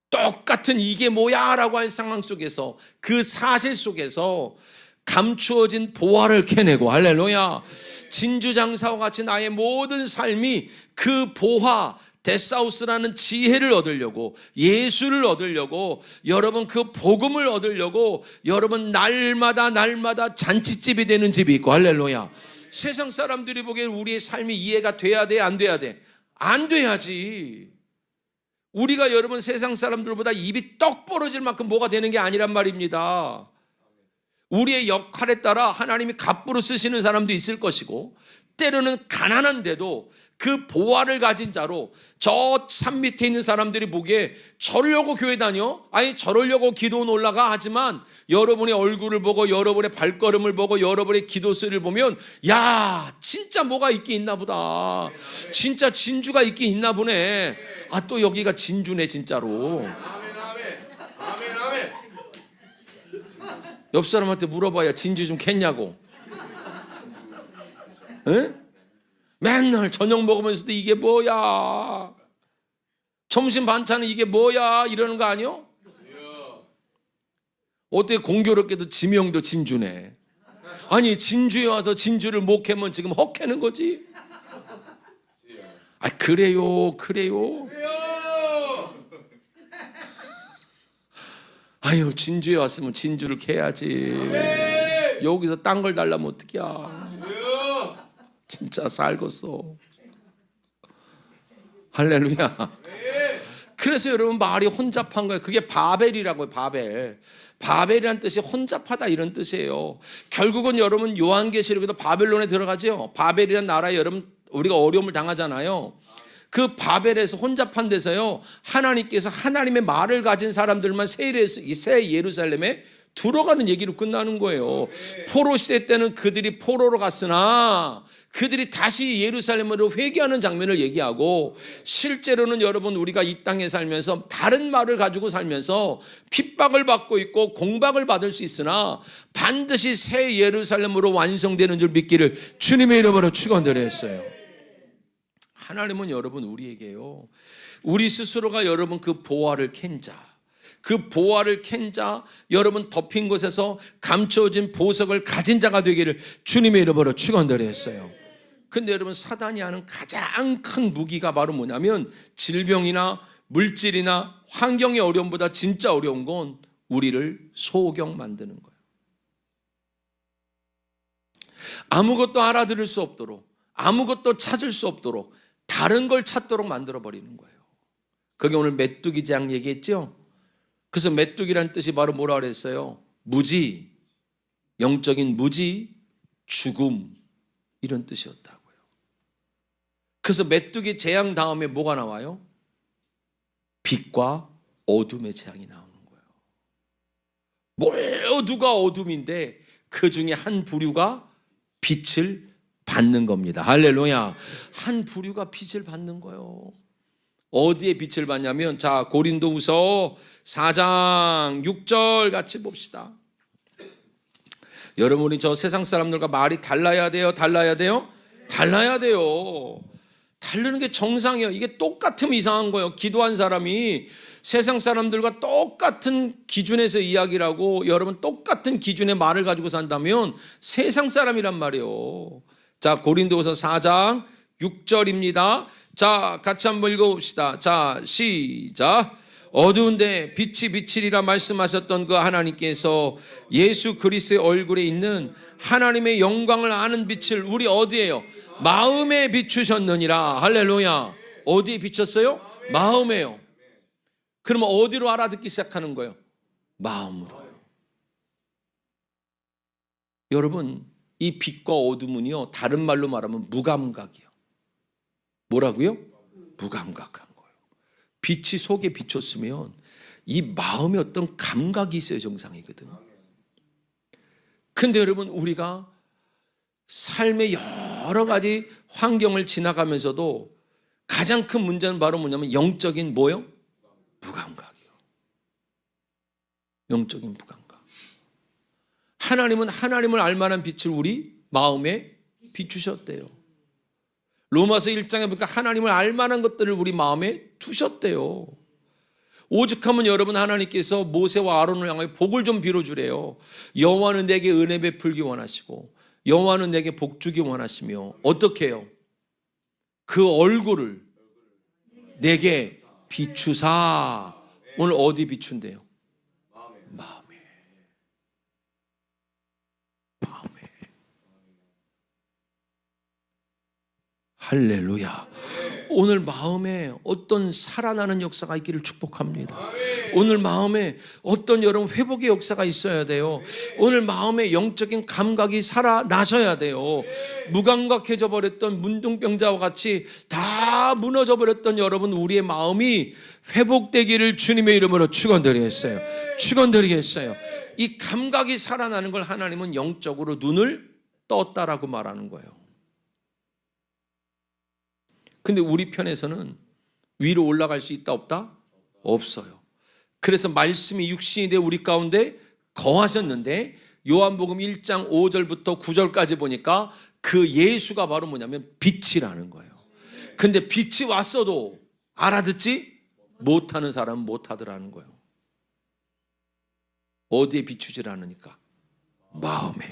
똑같은 이게 뭐야 라고 할 상황 속에서, 그 사실 속에서 감추어진 보화를 캐내고, 할렐루야, 진주장사와 같이 나의 모든 삶이 그 보화, 데사우스라는 지혜를 얻으려고, 예수를 얻으려고, 여러분 그 복음을 얻으려고 여러분 날마다 잔치집이 되는 집이 있고, 할렐루야. 세상 사람들이 보기엔 우리의 삶이 이해가 돼야 돼, 안 돼야 돼? 안 돼야지. 우리가 여러분 세상 사람들보다 입이 떡 벌어질 만큼 뭐가 되는 게 아니란 말입니다. 우리의 역할에 따라 하나님이 갑부로 쓰시는 사람도 있을 것이고, 때로는 가난한데도 그 보화를 가진 자로 저 산 밑에 있는 사람들이 보기에 저러려고 교회 다녀? 아니 저러려고 기도원 올라가? 하지만 여러분의 얼굴을 보고 여러분의 발걸음을 보고 여러분의 기도수를 보면 야 진짜 뭐가 있긴 있나 보다. 진짜 진주가 있긴 있나 보네. 아 또 여기가 진주네 진짜로. 옆 사람한테 물어봐야 진주 좀 캤냐고. 에? 맨날 저녁 먹으면서도 이게 뭐야, 점심 반찬은 이게 뭐야 이러는 거 아니요? 어떻게 공교롭게도 지명도 진주네. 아니 진주에 와서 진주를 못 캐면 지금 헛캐는 거지. 아 그래요. 아유 진주에 왔으면 진주를 캐야지. 여기서 딴 걸 달라면 어떡이야. 진짜 살겄어. 할렐루야. 그래서 여러분 말이 혼잡한 거예요. 그게 바벨이라고요. 바벨이란 뜻이 혼잡하다 이런 뜻이에요. 결국은 여러분 요한계시록에도 바벨론에 들어가죠. 바벨이란 나라에 여러분 우리가 어려움을 당하잖아요. 그 바벨에서 혼잡한 데서요 하나님께서 하나님의 말을 가진 사람들만 새 예루살렘에 들어가는 얘기로 끝나는 거예요. 포로 시대 때는 그들이 포로로 갔으나 그들이 다시 예루살렘으로 회개하는 장면을 얘기하고, 실제로는 여러분 우리가 이 땅에 살면서 다른 말을 가지고 살면서 핍박을 받고 있고 공박을 받을 수 있으나 반드시 새 예루살렘으로 완성되는 줄 믿기를 주님의 이름으로 축원드렸어요. 하나님은 여러분 우리에게요, 우리 스스로가 여러분 그 보화를 캔 자, 그 보화를 캔 자, 여러분 덮인 곳에서 감춰진 보석을 가진 자가 되기를 주님의 이름으로 축원드렸어요. 근데 여러분 사단이 하는 가장 큰 무기가 바로 뭐냐면 질병이나 물질이나 환경의 어려움보다 진짜 어려운 건 우리를 소경 만드는 거예요. 아무것도 알아들을 수 없도록, 아무것도 찾을 수 없도록 다른 걸 찾도록 만들어버리는 거예요. 그게 오늘 메뚜기 재앙 얘기했죠. 그래서 메뚜기란 뜻이 바로 뭐라 그랬어요? 무지, 영적인 무지, 죽음 이런 뜻이었다고요. 그래서 메뚜기 재앙 다음에 뭐가 나와요? 빛과 어둠의 재앙이 나오는 거예요. 모두가 어둠인데 그 중에 한 부류가 빛을 받는 겁니다. 할렐루야. 한 부류가 빛을 받는 거예요. 어디에 빛을 받냐면, 자 고린도후서 4장 6절 같이 봅시다. 여러분이 저 세상 사람들과 말이 달라야 돼요? 달라야 돼요? 달라야 돼요. 다르는 게 정상이에요. 이게 똑같으면 이상한 거예요. 기도한 사람이 세상 사람들과 똑같은 기준에서 이야기를 하고 여러분 똑같은 기준의 말을 가지고 산다면 세상 사람이란 말이에요. 자 고린도후서 4장 6절입니다. 자 같이 한번 읽어봅시다. 자 시작. 어두운데 빛이 비치리라 말씀하셨던 그 하나님께서 예수 그리스도의 얼굴에 있는 하나님의 영광을 아는 빛을 우리 어디에요? 마음에 비추셨느니라. 할렐루야. 어디에 비쳤어요? 마음에요. 그러면 어디로 알아듣기 시작하는 거예요? 마음으로요. 여러분 이 빛과 어둠은요 다른 말로 말하면 무감각이요. 뭐라고요? 무감각한 거예요. 빛이 속에 비쳤으면 이 마음에 어떤 감각이 있어야 정상이거든. 근데 여러분 우리가 삶의 여러 가지 환경을 지나가면서도 가장 큰 문제는 바로 뭐냐면 영적인 뭐요? 무감각이요. 영적인 무감각. 하나님은 하나님을 알만한 빛을 우리 마음에 비추셨대요. 로마서 1장에 보니까 하나님을 알만한 것들을 우리 마음에 두셨대요. 오죽하면 여러분 하나님께서 모세와 아론을 향하여 복을 좀 빌어주래요. 여호와는 내게 은혜 베풀기 원하시고 여호와는 내게 복 주기 원하시며 어떻게 해요? 그 얼굴을 내게 비추사. 오늘 어디 비춘대요? 마음에. 할렐루야. 오늘 마음에 어떤 살아나는 역사가 있기를 축복합니다. 오늘 마음에 어떤 여러분 회복의 역사가 있어야 돼요. 오늘 마음에 영적인 감각이 살아나셔야 돼요. 무감각해져 버렸던 문둥병자와 같이 다 무너져 버렸던 여러분, 우리의 마음이 회복되기를 주님의 이름으로 축원드리겠어요. 축원드리겠어요. 이 감각이 살아나는 걸 하나님은 영적으로 눈을 떴다라고 말하는 거예요. 근데 우리 편에서는 위로 올라갈 수 있다 없다? 없어요. 그래서 말씀이 육신이 돼 우리 가운데 거하셨는데, 요한복음 1장 5절부터 9절까지 보니까 그 예수가 바로 뭐냐면 빛이라는 거예요. 근데 빛이 왔어도 알아듣지 못하는 사람은 못하더라는 거예요. 어디에 비추질 않으니까? 마음에.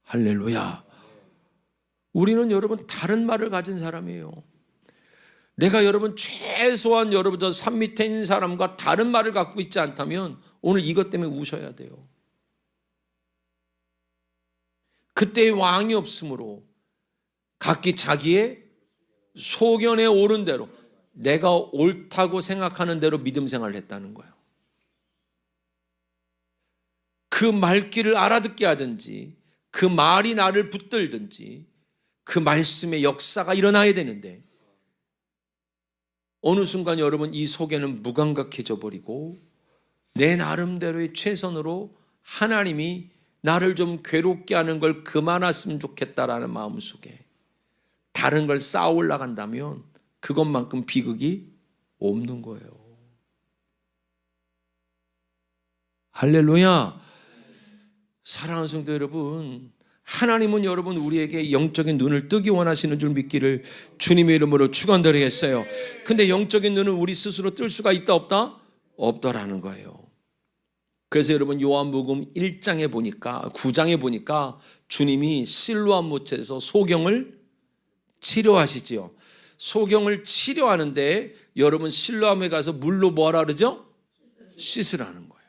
할렐루야. 우리는 여러분 다른 말을 가진 사람이에요. 내가 여러분 최소한 여러분 저 산 밑에 있는 사람과 다른 말을 갖고 있지 않다면 오늘 이것 때문에 우셔야 돼요. 그때의 왕이 없으므로 각기 자기의 소견에 옳은 대로, 내가 옳다고 생각하는 대로 믿음 생활을 했다는 거예요. 그 말귀를 알아듣게 하든지 그 말이 나를 붙들든지 그 말씀의 역사가 일어나야 되는데, 어느 순간 여러분 이 속에는 무감각해져 버리고 내 나름대로의 최선으로 하나님이 나를 좀 괴롭게 하는 걸 그만했으면 좋겠다라는 마음 속에 다른 걸 쌓아 올라간다면 그것만큼 비극이 없는 거예요. 할렐루야. 사랑하는 성도 여러분, 하나님은 여러분 우리에게 영적인 눈을 뜨기 원하시는 줄 믿기를 주님의 이름으로 축원드리겠어요. 근데 영적인 눈은 우리 스스로 뜰 수가 있다 없다? 없더라는 거예요. 그래서 여러분 요한복음 1장에 보니까, 9장에 보니까 주님이 실로암 못에서 소경을 치료하시지요. 소경을 치료하는데 여러분 실로암에 가서 물로 뭐하라 그러죠? 씻으라는 거예요.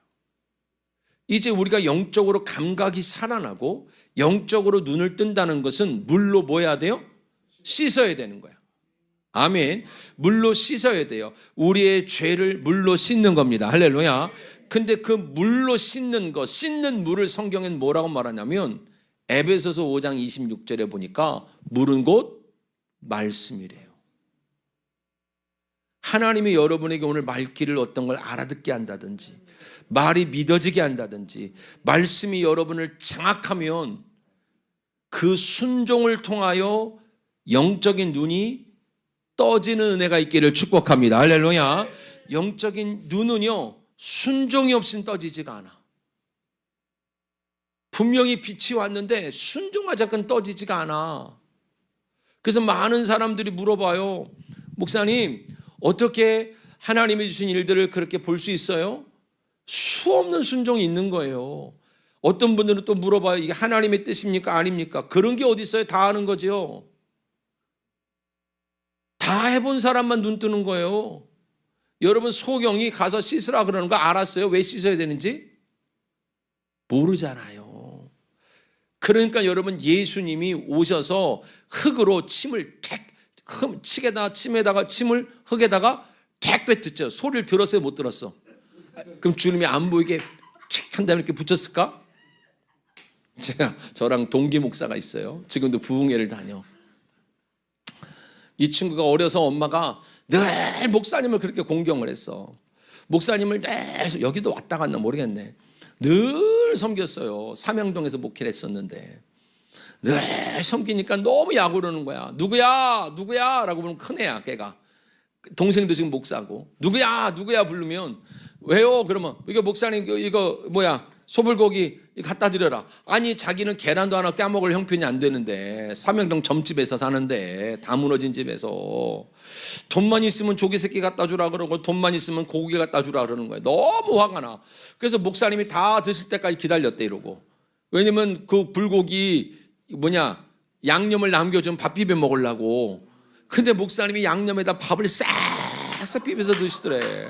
이제 우리가 영적으로 감각이 살아나고 영적으로 눈을 뜬다는 것은 물로 뭐 해야 돼요? 씻어야 되는 거야. 아멘. 물로 씻어야 돼요. 우리의 죄를 물로 씻는 겁니다. 할렐루야. 근데 그 물로 씻는 거, 씻는 물을 성경엔 뭐라고 말하냐면 에베소서 5장 26절에 보니까 물은 곧 말씀이래요. 하나님이 여러분에게 오늘 말귀를 어떤 걸 알아듣게 한다든지 말이 믿어지게 한다든지 말씀이 여러분을 장악하면 그 순종을 통하여 영적인 눈이 떠지는 은혜가 있기를 축복합니다. 할렐루야. 영적인 눈은요 순종이 없이는 떠지지가 않아. 분명히 빛이 왔는데 순종하자건 떠지지가 않아. 그래서 많은 사람들이 물어봐요. 목사님, 어떻게 하나님이 주신 일들을 그렇게 볼 수 있어요? 수없는 순종이 있는 거예요. 어떤 분들은 또 물어봐요. 이게 하나님의 뜻입니까? 아닙니까? 그런 게 어디 있어요? 다 아는 거죠. 다 해본 사람만 눈 뜨는 거예요. 여러분 소경이 가서 씻으라 그러는 거 알았어요? 왜 씻어야 되는지? 모르잖아요. 그러니까 여러분 예수님이 오셔서 흙으로 침을 침에다가 침을 흙에다가 택 뱉었죠. 소리를 들었어요? 못 들었어? 그럼 주님이 안 보이게 한 다음에 이렇게 붙였을까? 저랑 동기 목사가 있어요. 지금도 부흥회를 다녀. 이 친구가 어려서 엄마가 늘 목사님을 그렇게 공경을 했어. 목사님을 늘 여기도 왔다 갔나 모르겠네. 늘 섬겼어요. 삼양동에서 목회를 했었는데 늘 섬기니까 너무 야구르는 거야. 누구야 라고 부르면 큰애야. 걔가 동생도 지금 목사고 누구야 부르면 왜요? 그러면 이거 목사님 이거 뭐야 소불고기 갖다 드려라. 아니 자기는 계란도 하나 깨먹을 형편이 안 되는데 삼양동 점집에서 사는데 다 무너진 집에서 돈만 있으면 조기 새끼 갖다 주라 그러고 돈만 있으면 고기 갖다 주라 그러는 거예요. 너무 화가 나. 그래서 목사님이 다 드실 때까지 기다렸대 이러고. 왜냐면 그 불고기 양념을 남겨주면 밥 비벼 먹으려고. 근데 목사님이 양념에다 밥을 싹싹 비벼서 드시더래.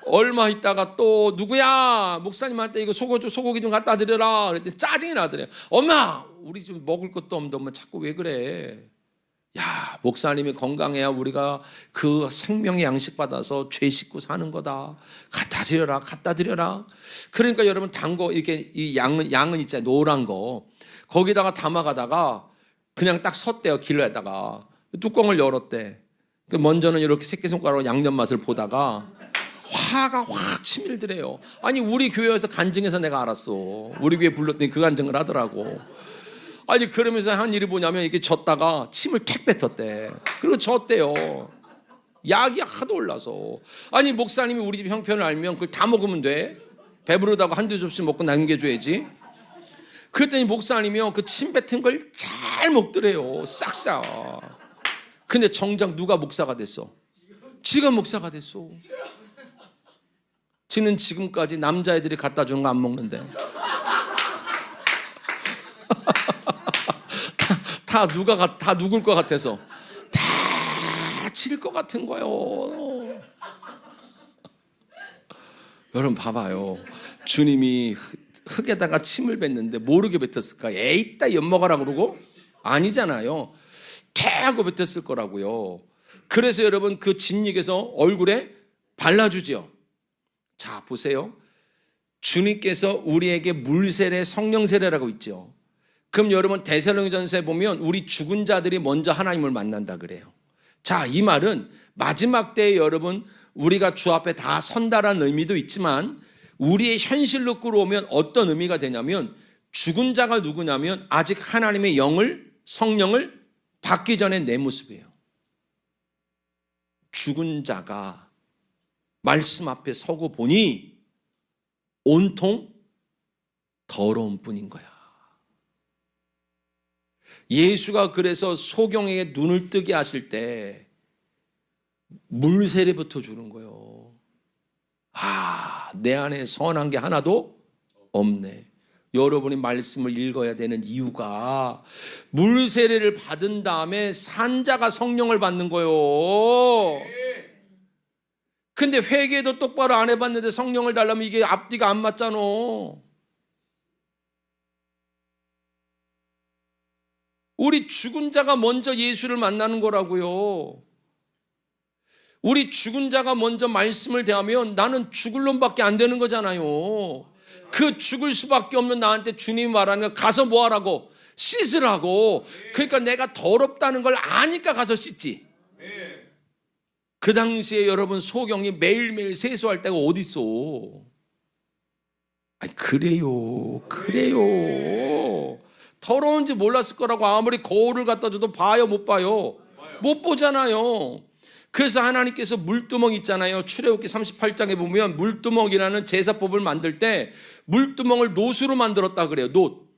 얼마 있다가 또 누구야 목사님한테 이거 소고기 좀 갖다 드려라 그랬더니 짜증이 나더래. 엄마 우리 좀 먹을 것도 없는데 엄마 자꾸 왜 그래. 야, 목사님이 건강해야 우리가 그 생명의 양식 받아서 죄 씻고 사는 거다. 갖다 드려라. 그러니까 여러분 단 거 이렇게 이 양은 있잖아요. 노란 거 거기다가 담아가다가 그냥 딱 섰대요. 길에다가 뚜껑을 열었대. 먼저는 이렇게 새끼손가락으로 양념 맛을 보다가 화가 확 치밀더래요. 아니 우리 교회에서 간증해서 내가 알았어. 우리 교회 불렀더니 그 간증을 하더라고. 아니 그러면서 한 일이 뭐냐면 이렇게 졌다가 침을 택 뱉었대. 그리고 졌대요. 약이 하도 올라서. 아니 목사님이 우리 집 형편을 알면 그걸 다 먹으면 돼. 배부르다고 한두 접시 먹고 남겨줘야지. 그랬더니 목사님이요 그 침 뱉은 걸 잘 먹더래요. 싹싹. 근데 정작 누가 목사가 됐어? 지가 목사가 됐어. 지는 지금까지 남자애들이 갖다 주는 거 안 먹는데. 다 누굴 것 같아서 다 질 것 같은 거예요. 여러분 봐봐요. 주님이 흙에다가 침을 뱉는데 모르게 뱉었을까? 에이따 엿먹어라 그러고? 아니잖아요. 태하고 뱉었을 거라고요. 그래서 여러분 그 진익에서 얼굴에 발라주지요. 자 보세요. 주님께서 우리에게 물세례 성령 세례라고 있죠. 그럼 여러분 데살로니가전서에 보면 우리 죽은 자들이 먼저 하나님을 만난다 그래요. 자, 이 말은 마지막 때에 여러분 우리가 주 앞에 다 선다라는 의미도 있지만 우리의 현실로 끌어오면 어떤 의미가 되냐면 죽은 자가 누구냐면 아직 하나님의 성령을 받기 전에 내 모습이에요. 죽은 자가 말씀 앞에 서고 보니 온통 더러운 뿐인 거야. 예수가 그래서 소경에게 눈을 뜨게 하실 때 물세례부터 주는 거예요. 아, 내 안에 선한 게 하나도 없네. 여러분이 말씀을 읽어야 되는 이유가 물세례를 받은 다음에 산자가 성령을 받는 거예요. 근데 회개도 똑바로 안 해봤는데 성령을 달라면 이게 앞뒤가 안 맞잖아. 우리 죽은 자가 먼저 예수를 만나는 거라고요. 우리 죽은 자가 먼저 말씀을 대하면 나는 죽을 놈밖에 안 되는 거잖아요. 그 죽을 수밖에 없는 나한테 주님이 말하는 거 가서 뭐 하라고? 씻으라고. 그러니까 내가 더럽다는 걸 아니까 가서 씻지. 그 당시에 여러분 소경이 매일매일 세수할 때가 어디 있어? 아니 그래요. 더러운지 몰랐을 거라고 아무리 거울을 갖다 줘도 봐요 못 봐요? 못 보잖아요. 그래서 하나님께서 물두멍 있잖아요. 출애굽기 38장에 보면 물두멍이라는 제사법을 만들 때 물두멍을 놋으로 만들었다 그래요. 놋.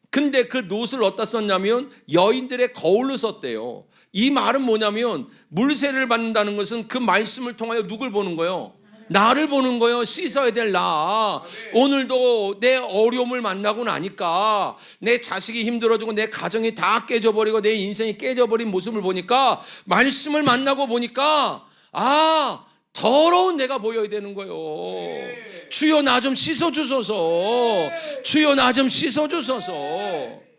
근데 그 놋을 어디다 썼냐면 여인들의 거울로 썼대요. 이 말은 뭐냐면 물세례를 받는다는 것은 그 말씀을 통하여 누굴 보는 거예요? 나를 보는 거예요. 씻어야 될 나. 오늘도 내 어려움을 만나고 나니까 내 자식이 힘들어지고 내 가정이 다 깨져버리고 내 인생이 깨져버린 모습을 보니까 말씀을 만나고 보니까 아 더러운 내가 보여야 되는 거예요. 주여 나 좀 씻어주소서. 주여 나 좀 씻어주소서.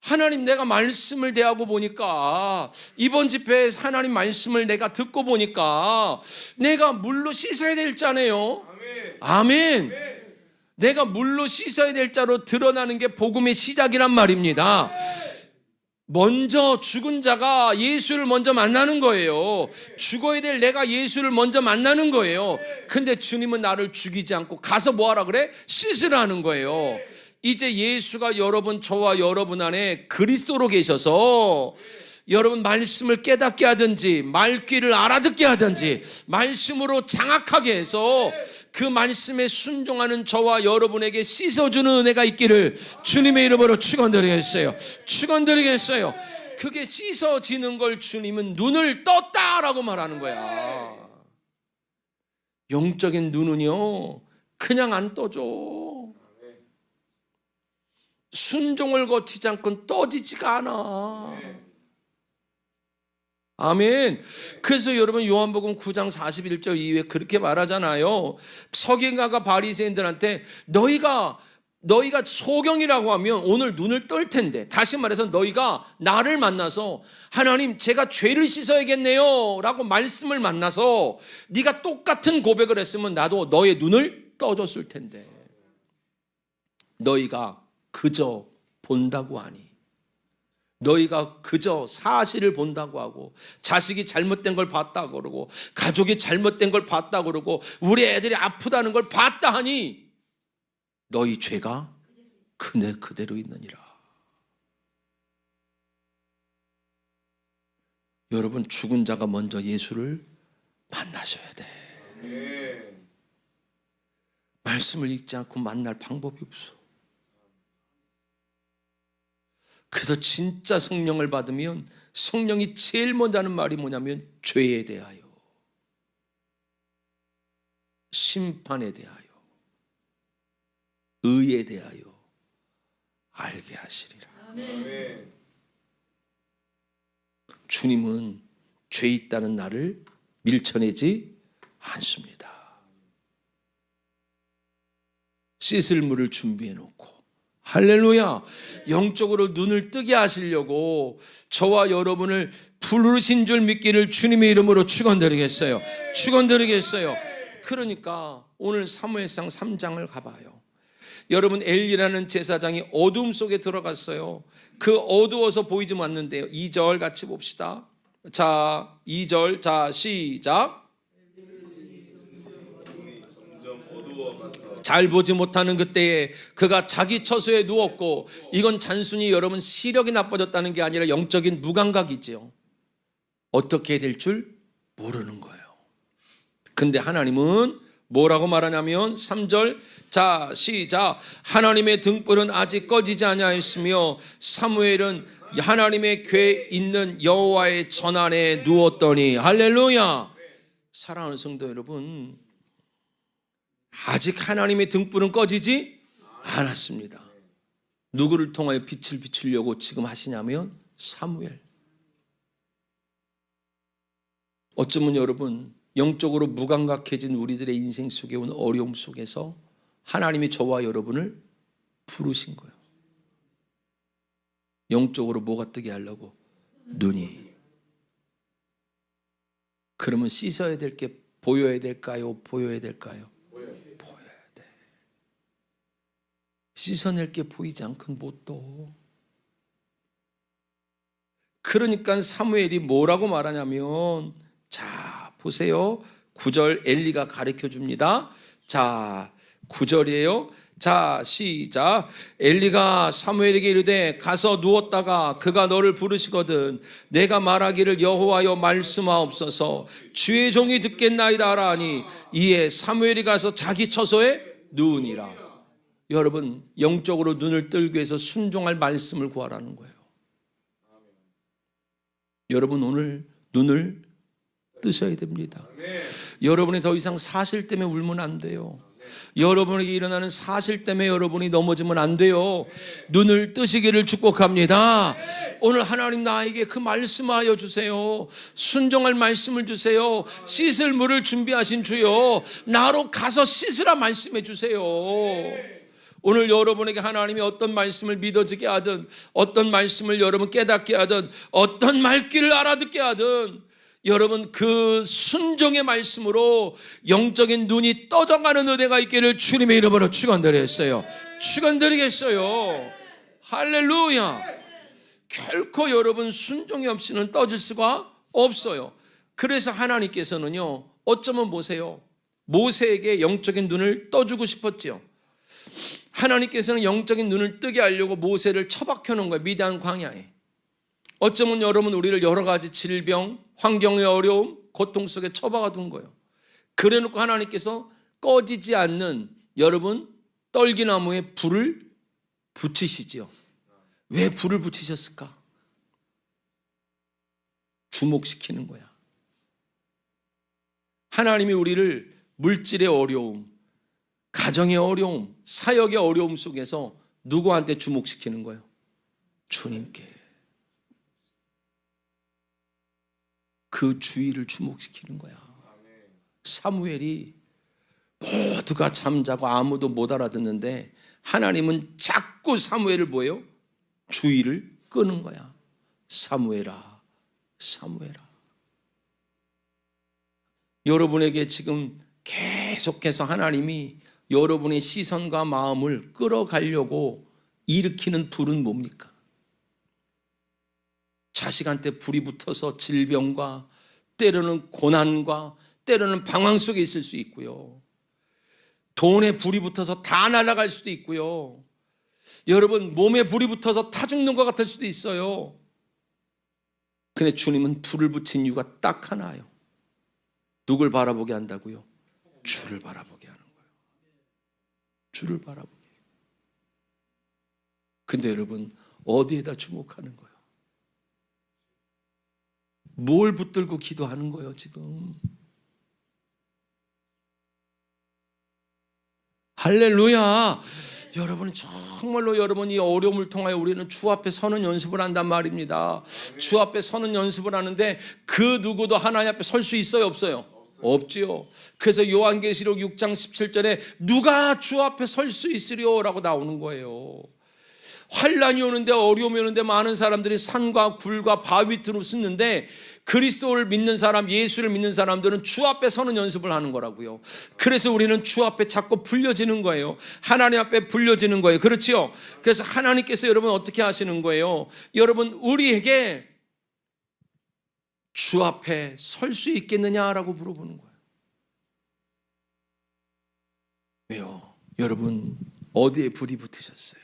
하나님 내가 말씀을 대하고 보니까 이번 집회에 하나님 말씀을 내가 듣고 보니까 내가 물로 씻어야 될 자네요. 아멘. 내가 물로 씻어야 될 자로 드러나는 게 복음의 시작이란 말입니다. 먼저 죽은 자가 예수를 먼저 만나는 거예요. 죽어야 될 내가 예수를 먼저 만나는 거예요. 근데 주님은 나를 죽이지 않고 가서 뭐 하라 그래? 씻으라는 거예요. 이제 예수가 여러분 저와 여러분 안에 그리스도로 계셔서 여러분 말씀을 깨닫게 하든지 말귀를 알아듣게 하든지 말씀으로 장악하게 해서 그 말씀에 순종하는 저와 여러분에게 씻어주는 은혜가 있기를 주님의 이름으로 축원드리겠어요. 축원드리겠어요. 그게 씻어지는 걸 주님은 눈을 떴다라고 말하는 거야. 영적인 눈은요 그냥 안 떠져. 순종을 거치지 않고는 떠지지가 않아. 아멘. 그래서 여러분 요한복음 9장 41절 이후에 그렇게 말하잖아요. 서기관과 바리새인들한테 너희가 소경이라고 하면 오늘 눈을 뜰 텐데, 다시 말해서 너희가 나를 만나서 하나님 제가 죄를 씻어야겠네요 라고 말씀을 만나서 네가 똑같은 고백을 했으면 나도 너의 눈을 떠줬을 텐데, 너희가 그저 본다고 하니, 너희가 그저 사실을 본다고 하고, 자식이 잘못된 걸 봤다고 그러고, 가족이 잘못된 걸 봤다고 그러고, 우리 애들이 아프다는 걸 봤다 하니 너희 죄가 그대로 있느니라. 여러분, 죽은 자가 먼저 예수를 만나셔야 돼. 말씀을 읽지 않고 만날 방법이 없어. 그래서 진짜 성령을 받으면 성령이 제일 먼저 하는 말이 뭐냐면 죄에 대하여, 심판에 대하여, 의에 대하여 알게 하시리라. 아멘. 주님은 죄 있다는 나를 밀쳐내지 않습니다. 씻을 물을 준비해 놓고, 할렐루야, 영적으로 눈을 뜨게 하시려고 저와 여러분을 부르신 줄 믿기를 주님의 이름으로 축원드리겠어요. 축원드리겠어요. 그러니까 오늘 사무엘상 3장을 가봐요. 여러분, 엘리라는 제사장이 어둠 속에 들어갔어요. 그 어두워서 보이지 않는데요. 2절 같이 봅시다. 자, 2절, 자, 시작. 잘 보지 못하는 그때에 그가 자기 처소에 누웠고, 이건 단순히 여러분 시력이 나빠졌다는 게 아니라 영적인 무감각이죠. 어떻게 될 줄 모르는 거예요. 근데 하나님은 뭐라고 말하냐면 3절, 자 시작. 하나님의 등불은 아직 꺼지지 아니하였으며 사무엘은 하나님의 궤 있는 여호와의 전 안에 누웠더니, 할렐루야. 사랑하는 성도 여러분, 아직 하나님의 등불은 꺼지지 않았습니다. 누구를 통하여 빛을 비추려고 지금 하시냐면 사무엘. 어쩌면 여러분, 영적으로 무감각해진 우리들의 인생 속에 온 어려움 속에서 하나님이 저와 여러분을 부르신 거예요. 영적으로 뭐가 뜨게 하려고? 눈이. 그러면 씻어야 될 게 보여야 될까요? 보여야 될까요? 보여야 돼. 씻어낼 게 보이지 않건 못 떠. 그러니까 사무엘이 뭐라고 말하냐면, 자 보세요. 9절 엘리가 가르쳐 줍니다. 자 9절이에요. 자 시작. 엘리가 사무엘에게 이르되 가서 누웠다가 그가 너를 부르시거든 내가 말하기를 여호와여 말씀하옵소서 주의 종이 듣겠나이다 하라 하니, 이에 사무엘이 가서 자기 처소에 누우니라. 여러분, 영적으로 눈을 뜨기 위해서 순종할 말씀을 구하라는 거예요. 여러분, 오늘 눈을 뜨셔야 됩니다. 여러분이 더 이상 사실 때문에 울면 안 돼요. 여러분에게 일어나는 사실 때문에 여러분이 넘어지면 안 돼요. 눈을 뜨시기를 축복합니다. 오늘 하나님 나에게 그 말씀하여 주세요. 순종할 말씀을 주세요. 씻을 물을 준비하신 주여, 나로 가서 씻으라 말씀해 주세요. 오늘 여러분에게 하나님이 어떤 말씀을 믿어지게 하든, 어떤 말씀을 여러분 깨닫게 하든, 어떤 말귀를 알아듣게 하든, 여러분 그 순종의 말씀으로 영적인 눈이 떠져가는 은혜가 있기를 주님의 이름으로 축원드리겠어요. 축원드리겠어요. 할렐루야. 결코 여러분 순종이 없이는 떠질 수가 없어요. 그래서 하나님께서는요, 어쩌면 보세요, 모세에게 영적인 눈을 떠주고 싶었죠. 하나님께서는 영적인 눈을 뜨게 하려고 모세를 처박혀 놓은 거예요. 미디안 광야에. 어쩌면 여러분 우리를 여러 가지 질병, 환경의 어려움, 고통 속에 처박아 둔 거예요. 그래 놓고 하나님께서 꺼지지 않는 여러분 떨기나무에 불을 붙이시죠. 왜 불을 붙이셨을까? 주목시키는 거야. 하나님이 우리를 물질의 어려움, 가정의 어려움, 사역의 어려움 속에서 누구한테 주목시키는 거예요? 주님께. 그 주의를 주목시키는 거야. 사무엘이 모두가 잠자고 아무도 못 알아듣는데 하나님은 자꾸 사무엘을 뭐예요? 주의를 끄는 거야. 사무엘아, 사무엘아. 여러분에게 지금 계속해서 하나님이 여러분의 시선과 마음을 끌어가려고 일으키는 불은 뭡니까? 자식한테 불이 붙어서 질병과 때로는 고난과 때로는 방황 속에 있을 수 있고요. 돈에 불이 붙어서 다 날아갈 수도 있고요. 여러분 몸에 불이 붙어서 타 죽는 것 같을 수도 있어요. 근데 주님은 불을 붙인 이유가 딱 하나예요. 누굴 바라보게 한다고요? 주를 바라보게 하는 거예요. 주를 바라보게. 근데 여러분 어디에다 주목하는 거예요? 뭘 붙들고 기도하는 거예요 지금? 할렐루야. 여러분 정말로 여러분 이 어려움을 통하여 우리는 주 앞에 서는 연습을 한단 말입니다. 주 앞에 서는 연습을 하는데 그 누구도 하나님 앞에 설 수 있어요 없어요? 없지요. 그래서 요한계시록 6장 17절에 누가 주 앞에 설 수 있으리요? 라고 나오는 거예요. 환란이 오는데 어려움이 오는데 많은 사람들이 산과 굴과 바위 밑으로 숨는데 그리스도를 믿는 사람, 예수를 믿는 사람들은 주 앞에 서는 연습을 하는 거라고요. 그래서 우리는 주 앞에 자꾸 불려지는 거예요. 하나님 앞에 불려지는 거예요. 그렇지요? 그래서 하나님께서 여러분 어떻게 하시는 거예요? 여러분 우리에게 주 앞에 설 수 있겠느냐라고 물어보는 거예요. 왜요? 여러분 어디에 불이 붙으셨어요?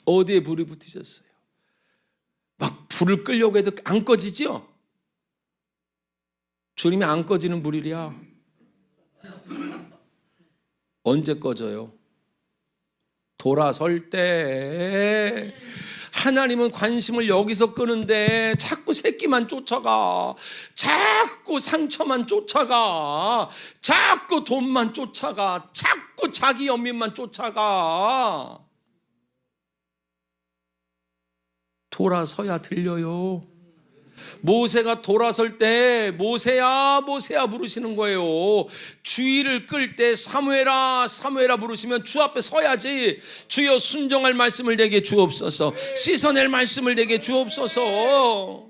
어디에 불이 붙으셨어요? 막 불을 끄려고 해도 안 꺼지죠? 주님이 안 꺼지는 불이랴. 언제 꺼져요? 돌아설 때. 하나님은 관심을 여기서 끄는데 자꾸 새끼만 쫓아가, 자꾸 상처만 쫓아가, 자꾸 돈만 쫓아가, 자꾸 자기 연민만 쫓아가. 돌아서야 들려요. 모세가 돌아설 때 모세야 모세야 부르시는 거예요. 주의를 끌 때 사무엘아 사무엘아 부르시면 주 앞에 서야지. 주여 순종할 말씀을 내게 주옵소서. 씻어낼 말씀을 내게 주옵소서.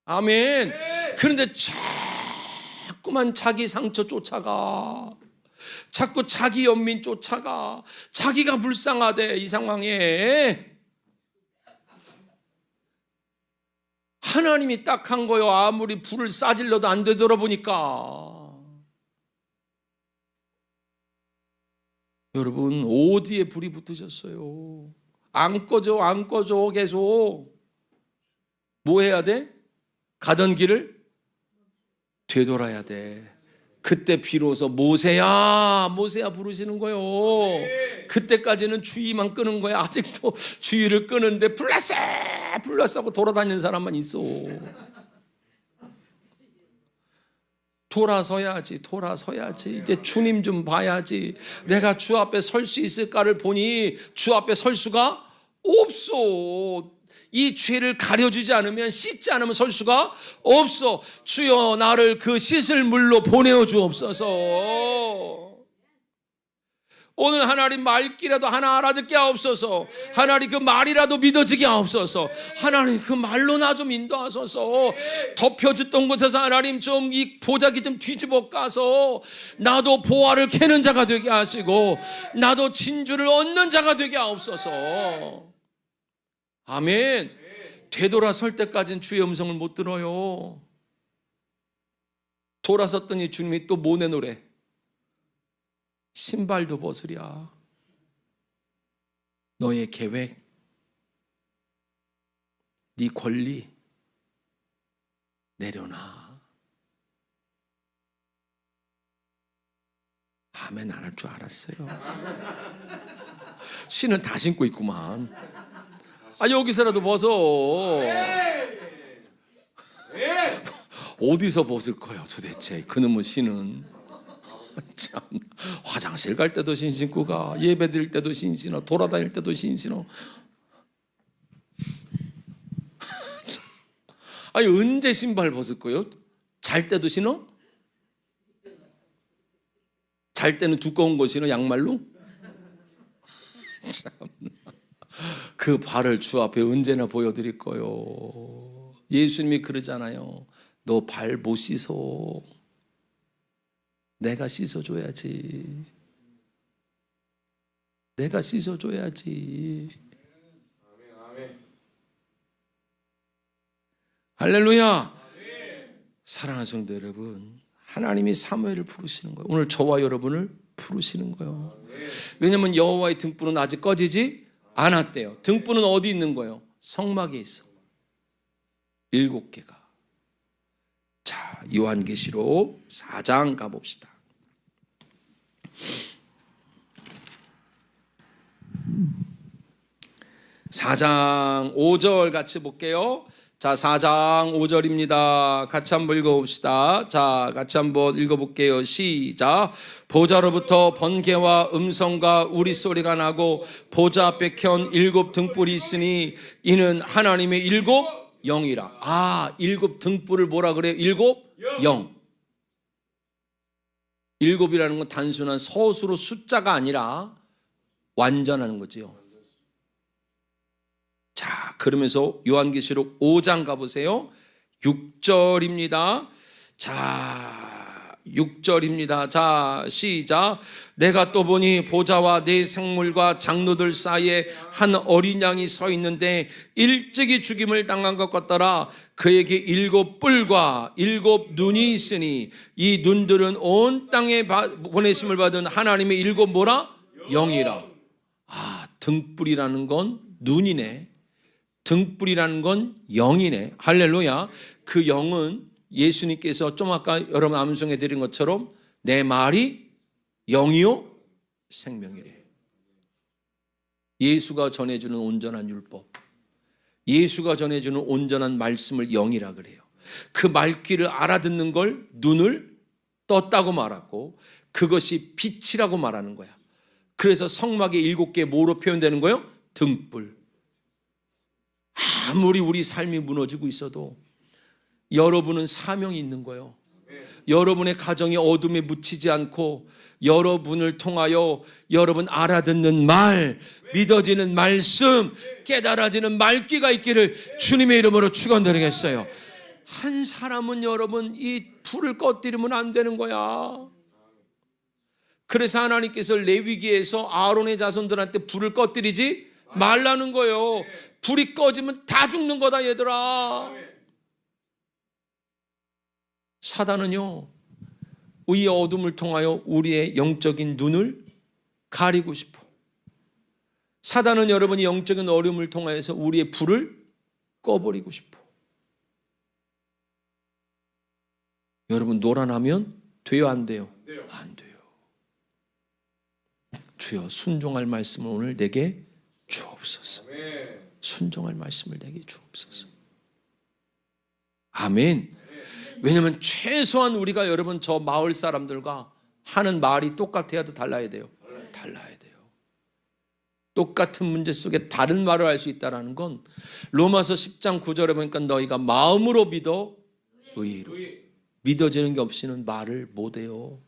아멘. 그런데 자꾸만 자기 상처 쫓아가, 자꾸 자기 연민 쫓아가, 자기가 불쌍하대. 이 상황에 하나님이 딱 한 거요. 아무리 불을 싸질러도 안 되돌아보니까. 여러분 어디에 불이 붙으셨어요? 안 꺼져 안 꺼져. 계속 뭐 해야 돼? 가던 길을 되돌아야 돼. 그때 비로소 모세야 모세야 부르시는 거예요. 그때까지는 주의만 끄는 거야. 아직도 주의를 끄는데 불났어 하고 돌아다니는 사람만 있어. 돌아서야지. 이제 주님 좀 봐야지. 내가 주 앞에 설 수 있을까를 보니 주 앞에 설 수가 없어. 이 죄를 가려주지 않으면, 씻지 않으면 설 수가 없어. 주여 나를 그 씻을 물로 보내어 주옵소서. 오늘 하나님 말귀라도 하나 알아듣게 하옵소서. 하나님 그 말이라도 믿어지게 하옵소서. 하나님 그 말로 나 좀 인도하소서. 덮여졌던 곳에서 하나님 좀 이 보자기 좀 뒤집어 까서 나도 보화를 캐는 자가 되게 하시고 나도 진주를 얻는 자가 되게 하옵소서. 아멘. 되돌아설 때까지는 주의 음성을 못 들어요. 돌아섰더니 주님이 또 뭐 내노래? 신발도 벗으랴. 너의 계획, 네 권리 내려놔. 아멘 안 할 줄 알았어요. 신은 다 신고 있구만. 여기서라도 벗어. 어디서 벗을 거예요 도대체 그놈의 신은? 참, 화장실 갈 때도 신신고 가, 예배 드릴 때도 신신어, 돌아다닐 때도 신신어. 아니 언제 신발 벗을 거예요? 잘 때도 신어? 잘 때는 두꺼운 거 신어, 양말로? 참, 그 발을 주 앞에 언제나 보여드릴 거요. 예수님이 그러잖아요. 너 발 못 씻어. 내가 씻어줘야지. 내가 씻어줘야지. 할렐루야. 사랑하는 성도 여러분, 하나님이 사무엘을 부르시는 거예요. 오늘 저와 여러분을 부르시는 거예요. 왜냐하면 여호와의 등불은 아직 꺼지지 않았대요. 등불은 어디 있는 거예요? 성막에 있어. 7개가. 자, 요한계시록 4장 가봅시다. 4장 5절 같이 볼게요. 자, 4장 5절입니다. 같이 한번 읽어봅시다. 자, 같이 한번 읽어볼게요. 시작. 보좌로부터 번개와 음성과 우리소리가 나고 보좌 앞에 켠 7 등불이 있으니 이는 하나님의 7 영이라. 아, 7 등불을 뭐라 그래요? 7 영. 7이라는 건 단순한 서술로 숫자가 아니라 완전한 거지요. 자, 그러면서 요한계시록 5장 가보세요. 6절입니다. 자, 6절입니다. 자, 시작. 내가 또 보니 보좌와 네 생물과 장로들 사이에 한 어린 양이 서 있는데 일찍이 죽임을 당한 것 같더라. 그에게 7 뿔과 7 눈이 있으니 이 눈들은 온 땅에 보내심을 받은 하나님의 7 뭐라? 영이라. 아, 등불이라는 건 눈이네. 등불이라는 건 영이네. 할렐루야. 그 영은 예수님께서 좀 아까 여러분 암송해 드린 것처럼 내 말이 영이요 생명이래. 예수가 전해주는 온전한 율법, 예수가 전해주는 온전한 말씀을 영이라 그래요. 그 말귀를 알아듣는 걸 눈을 떴다고 말하고 그것이 빛이라고 말하는 거야. 그래서 성막의 7개 뭐로 표현되는 거예요? 등불. 아무리 우리 삶이 무너지고 있어도 여러분은 사명이 있는 거예요. 여러분의 가정이 어둠에 묻히지 않고 여러분을 통하여 여러분 알아듣는 말, 믿어지는 말씀, 깨달아지는 말귀가 있기를 주님의 이름으로 축원드리겠어요. 한 사람은 여러분 이 불을 꺼뜨리면 안 되는 거야. 그래서 하나님께서 레위기에서 아론의 자손들한테 불을 꺼뜨리지 말라는 거예요. 불이 꺼지면 다 죽는 거다 얘들아. 사단은요, 이 어둠을 통하여 우리의 영적인 눈을 가리고 싶어. 사단은 여러분이 영적인 어려움을 통하여서 우리의 불을 꺼버리고 싶어. 여러분 노란하면 돼요 안 돼요? 안 돼요. 주여 순종할 말씀을 오늘 내게 주옵소서. 순종할 말씀을 내게 주옵소서. 아멘. 왜냐하면 최소한 우리가 여러분 저 마을 사람들과 하는 말이 똑같아야도 달라야 돼요. 달라야 돼요. 똑같은 문제 속에 다른 말을 할 수 있다는 건 로마서 10장 9절에 보니까 너희가 마음으로 믿어 의로. 믿어지는 게 없이는 말을 못해요.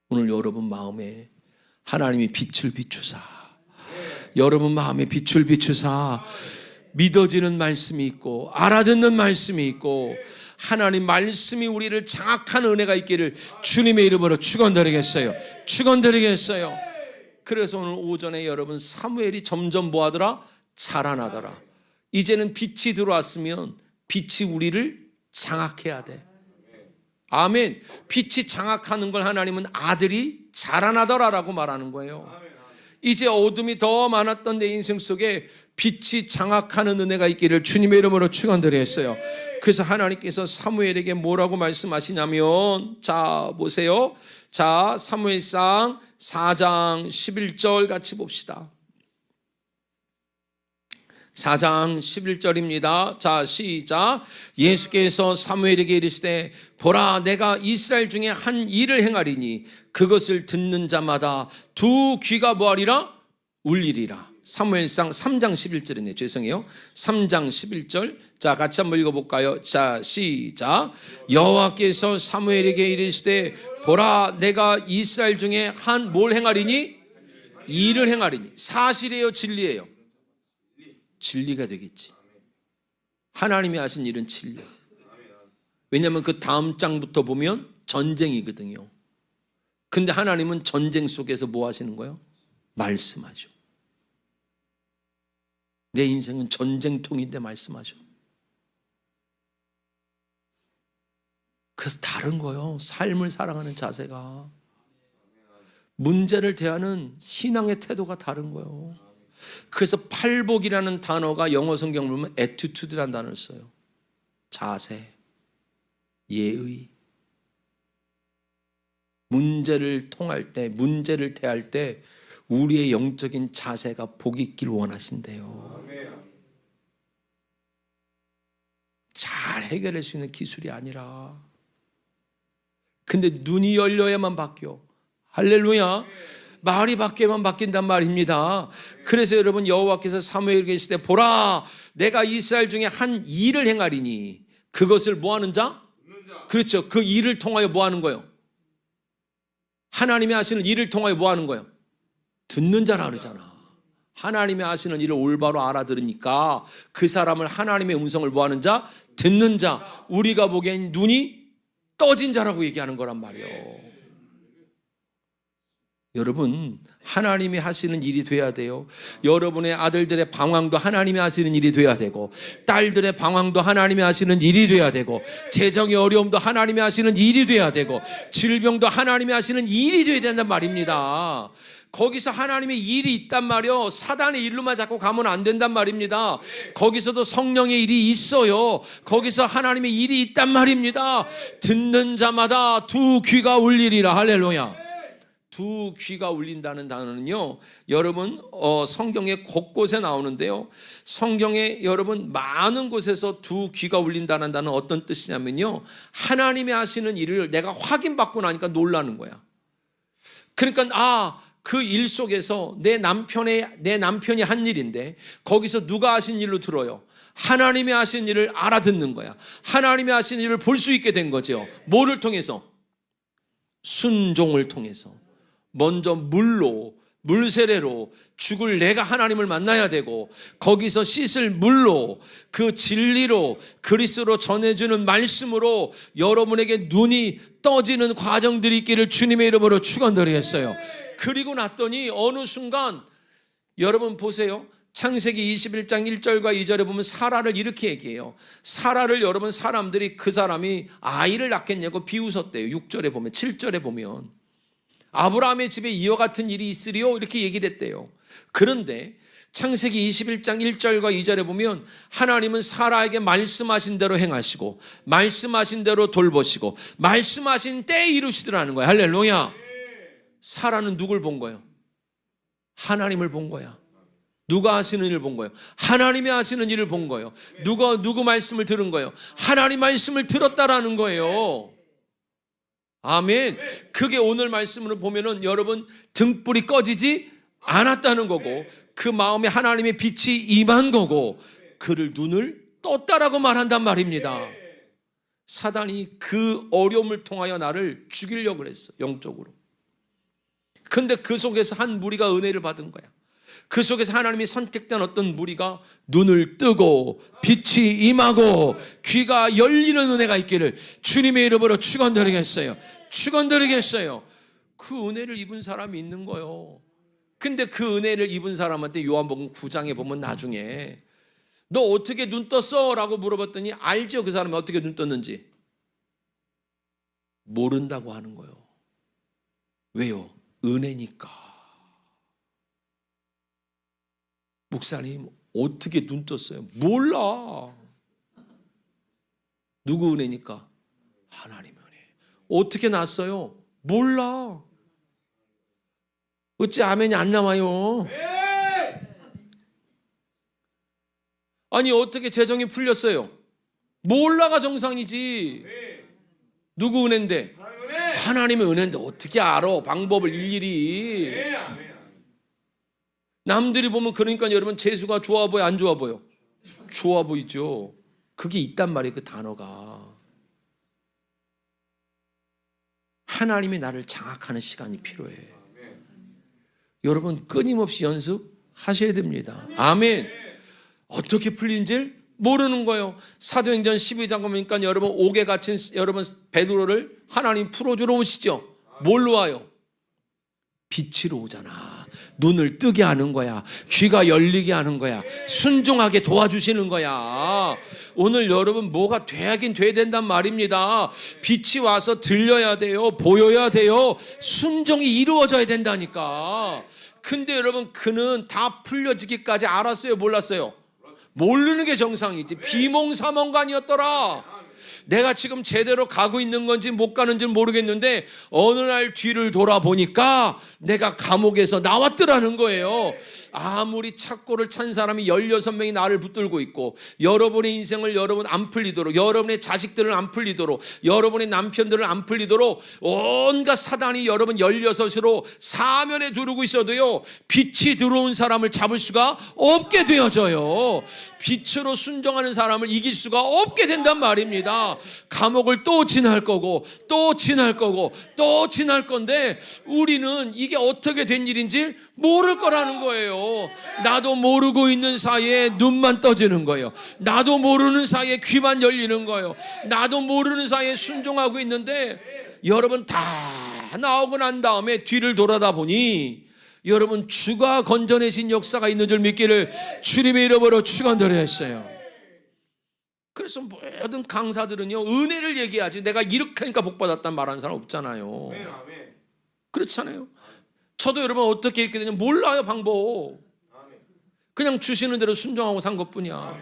오늘 여러분 마음에 하나님이 빛을 비추사, 여러분 마음에 빛을 비추사 믿어지는 말씀이 있고 알아듣는 말씀이 있고 하나님 말씀이 우리를 장악하는 은혜가 있기를 주님의 이름으로 축원드리겠어요. 축원드리겠어요. 그래서 오늘 오전에 여러분 사무엘이 점점 뭐하더라? 자라나더라. 이제는 빛이 들어왔으면 빛이 우리를 장악해야 돼. 아멘. 빛이 장악하는 걸 하나님은 아들이 자라나더라라고 말하는 거예요. 이제 어둠이 더 많았던 내 인생 속에 빛이 장악하는 은혜가 있기를 주님의 이름으로 축원드렸어요. 그래서 하나님께서 사무엘에게 뭐라고 말씀하시냐면, 자 보세요. 자 사무엘상 4장 11절 같이 봅시다. 4장 11절입니다. 자, 시작. 예수께서 사무엘에게 이르시되 보라 내가 이스라엘 중에 한 일을 행하리니 그것을 듣는 자마다 두 귀가 뭐하리라? 울리리라. 사무엘상 3장 11절이네요. 죄송해요. 3장 11절. 자, 같이 한번 읽어볼까요? 자, 시작. 여호와께서 사무엘에게 이르시되 보라 내가 이스라엘 중에 한 뭘 행하리니? 일을 행하리니. 사실이에요, 진리예요? 진리가 되겠지. 하나님이 하신 일은 진리야. 왜냐하면 그 다음 장부터 보면 전쟁이거든요. 근데 하나님은 전쟁 속에서 뭐 하시는 거예요? 말씀하죠. 내 인생은 전쟁통인데 말씀하죠. 그래서 다른 거예요. 삶을 살아가는 자세가. 문제를 대하는 신앙의 태도가 다른 거예요. 그래서 팔복이라는 단어가 영어 성경을 보면 attitude라는 단어를 써요. 자세, 예의. 문제를 통할 때, 문제를 대할 때 우리의 영적인 자세가 복 있길 원하신대요. 잘 해결할 수 있는 기술이 아니라. 근데 눈이 열려야만 바뀌어. 할렐루야. 말이 바뀌어야만 바뀐단 말입니다. 그래서 여러분 여호와께서 사무엘에게 계시되 보라 내가 이스라엘 중에 한 일을 행하리니 그것을 뭐 하는 자? 그렇죠. 그 일을 통하여 뭐 하는 거예요? 하나님이 하시는 일을 통하여 뭐 하는 거예요? 듣는 자라 그러잖아. 하나님이 하시는 일을 올바로 알아들으니까 그 사람을 하나님의 음성을 뭐 하는 자? 듣는 자. 우리가 보기엔 눈이 떠진 자라고 얘기하는 거란 말이에요. 여러분 하나님이 하시는 일이 돼야 돼요. 여러분의 아들들의 방황도 하나님이 하시는 일이 돼야 되고 딸들의 방황도 하나님이 하시는 일이 돼야 되고 재정의 어려움도 하나님이 하시는 일이 돼야 되고 질병도 하나님이 하시는 일이 돼야 된단 말입니다. 거기서 하나님의 일이 있단 말이요. 사단의 일로만 자꾸 가면 안 된단 말입니다. 거기서도 성령의 일이 있어요. 거기서 하나님의 일이 있단 말입니다. 듣는 자마다 두 귀가 울리리라. 할렐루야. 두 귀가 울린다는 단어는요, 여러분 성경에 곳곳에 나오는데요. 성경에 여러분 많은 곳에서 두 귀가 울린다는 단어는 어떤 뜻이냐면요, 하나님이 하시는 일을 내가 확인받고 나니까 놀라는 거야. 그러니까 그 일 속에서 내 남편이 한 일인데 거기서 누가 하신 일로 들어요? 하나님이 하신 일을 알아듣는 거야. 하나님이 하신 일을 볼 수 있게 된 거죠. 뭐를 통해서? 순종을 통해서. 먼저 물세례로 죽을 내가 하나님을 만나야 되고 거기서 씻을 물로 그 진리로 그리스도로 전해주는 말씀으로 여러분에게 눈이 떠지는 과정들이 있기를 주님의 이름으로 축원드리겠어요. 그리고 났더니 어느 순간 여러분 보세요. 창세기 21장 1절과 2절에 보면 사라를 이렇게 얘기해요. 사라를 여러분 사람들이 그 사람이 아이를 낳겠냐고 비웃었대요. 6절에 보면 7절에 보면 아브라함의 집에 이와 같은 일이 있으리요 이렇게 얘기를 했대요. 그런데 창세기 21장 1절과 2절에 보면 하나님은 사라에게 말씀하신 대로 행하시고 말씀하신 대로 돌보시고 말씀하신 때에 이루시더라는 거야. 할렐루야. 사라는 누굴 본 거예요? 하나님을 본 거야. 누가 하시는 일을 본 거예요? 하나님이 하시는 일을 본 거예요. 누구 말씀을 들은 거예요? 하나님 말씀을 들었다라는 거예요. 아멘. 그게 오늘 말씀으로 보면은 여러분 등불이 꺼지지 않았다는 거고 그 마음에 하나님의 빛이 임한 거고 그를 눈을 떴다라고 말한단 말입니다. 사단이 그 어려움을 통하여 나를 죽이려고 그랬어. 영적으로. 근데 그 속에서 한 무리가 은혜를 받은 거야. 그 속에서 하나님이 선택된 어떤 무리가 눈을 뜨고 빛이 임하고 귀가 열리는 은혜가 있기를 주님의 이름으로 축원드리겠어요. 축원드리겠어요. 그 은혜를 입은 사람이 있는 거예요. 근데 그 은혜를 입은 사람한테 요한복음 9장에 보면 나중에 너 어떻게 눈 떴어? 라고 물어봤더니 알죠? 그 사람이 어떻게 눈 떴는지. 모른다고 하는 거예요. 왜요? 은혜니까. 목사님 어떻게 눈 떴어요? 몰라. 누구 은혜니까? 하나님의 은혜. 어떻게 났어요? 몰라. 어찌 아멘이 안 나와요? 아니 어떻게 재정이 풀렸어요? 몰라가 정상이지. 누구 은혜인데? 하나님의 은혜인데 어떻게 알아? 방법을 일일이. 남들이 보면 그러니까 여러분 재수가 좋아 보여 안 좋아 보여? 좋아 보이죠. 그게 있단 말이에요. 그 단어가. 하나님이 나를 장악하는 시간이 필요해. 여러분 끊임없이 연습하셔야 됩니다. 아멘. 어떻게 풀린지 모르는 거예요. 사도행전 12장 보니까 여러분 옥에 갇힌 여러분 베드로를 하나님 풀어주러 오시죠. 뭘로 와요? 빛으로 오잖아. 눈을 뜨게 하는 거야. 귀가 열리게 하는 거야. 순종하게 도와주시는 거야. 오늘 여러분 뭐가 돼야긴 돼야 된단 말입니다. 빛이 와서 들려야 돼요. 보여야 돼요. 순종이 이루어져야 된다니까. 근데 여러분 그는 다 풀려지기까지 알았어요? 몰랐어요? 모르는 게 정상이지. 비몽사몽간이었더라. 내가 지금 제대로 가고 있는 건지 못 가는지 모르겠는데 어느 날 뒤를 돌아보니까 내가 감옥에서 나왔더라는 거예요. 아무리 착고를 찬 사람이 16명이 나를 붙들고 있고 여러분의 인생을 여러분 안 풀리도록, 여러분의 자식들을 안 풀리도록, 여러분의 남편들을 안 풀리도록 온갖 사단이 여러분 16으로 사면에 두르고 있어도요, 빛이 들어온 사람을 잡을 수가 없게 되어져요. 빛으로 순종하는 사람을 이길 수가 없게 된단 말입니다. 감옥을 또 지날 거고 또 지날 거고 또 지날 건데 우리는 이게 어떻게 된 일인지 모를 거라는 거예요. 나도 모르고 있는 사이에 눈만 떠지는 거예요. 나도 모르는 사이에 귀만 열리는 거예요. 나도 모르는 사이에 순종하고 있는데 여러분 다 나오고 난 다음에 뒤를 돌아다 보니 여러분 주가 건져내신 역사가 있는 줄 믿기를 주님의 이름으로 축원드려 했어요. 그래서 모든 강사들은요 은혜를 얘기하지 내가 이렇게 하니까 복받았단 말하는 사람 없잖아요. 그렇잖아요. 저도 여러분 어떻게 이렇게 되냐 몰라요. 방법. 그냥 주시는 대로 순종하고 산 것뿐이야.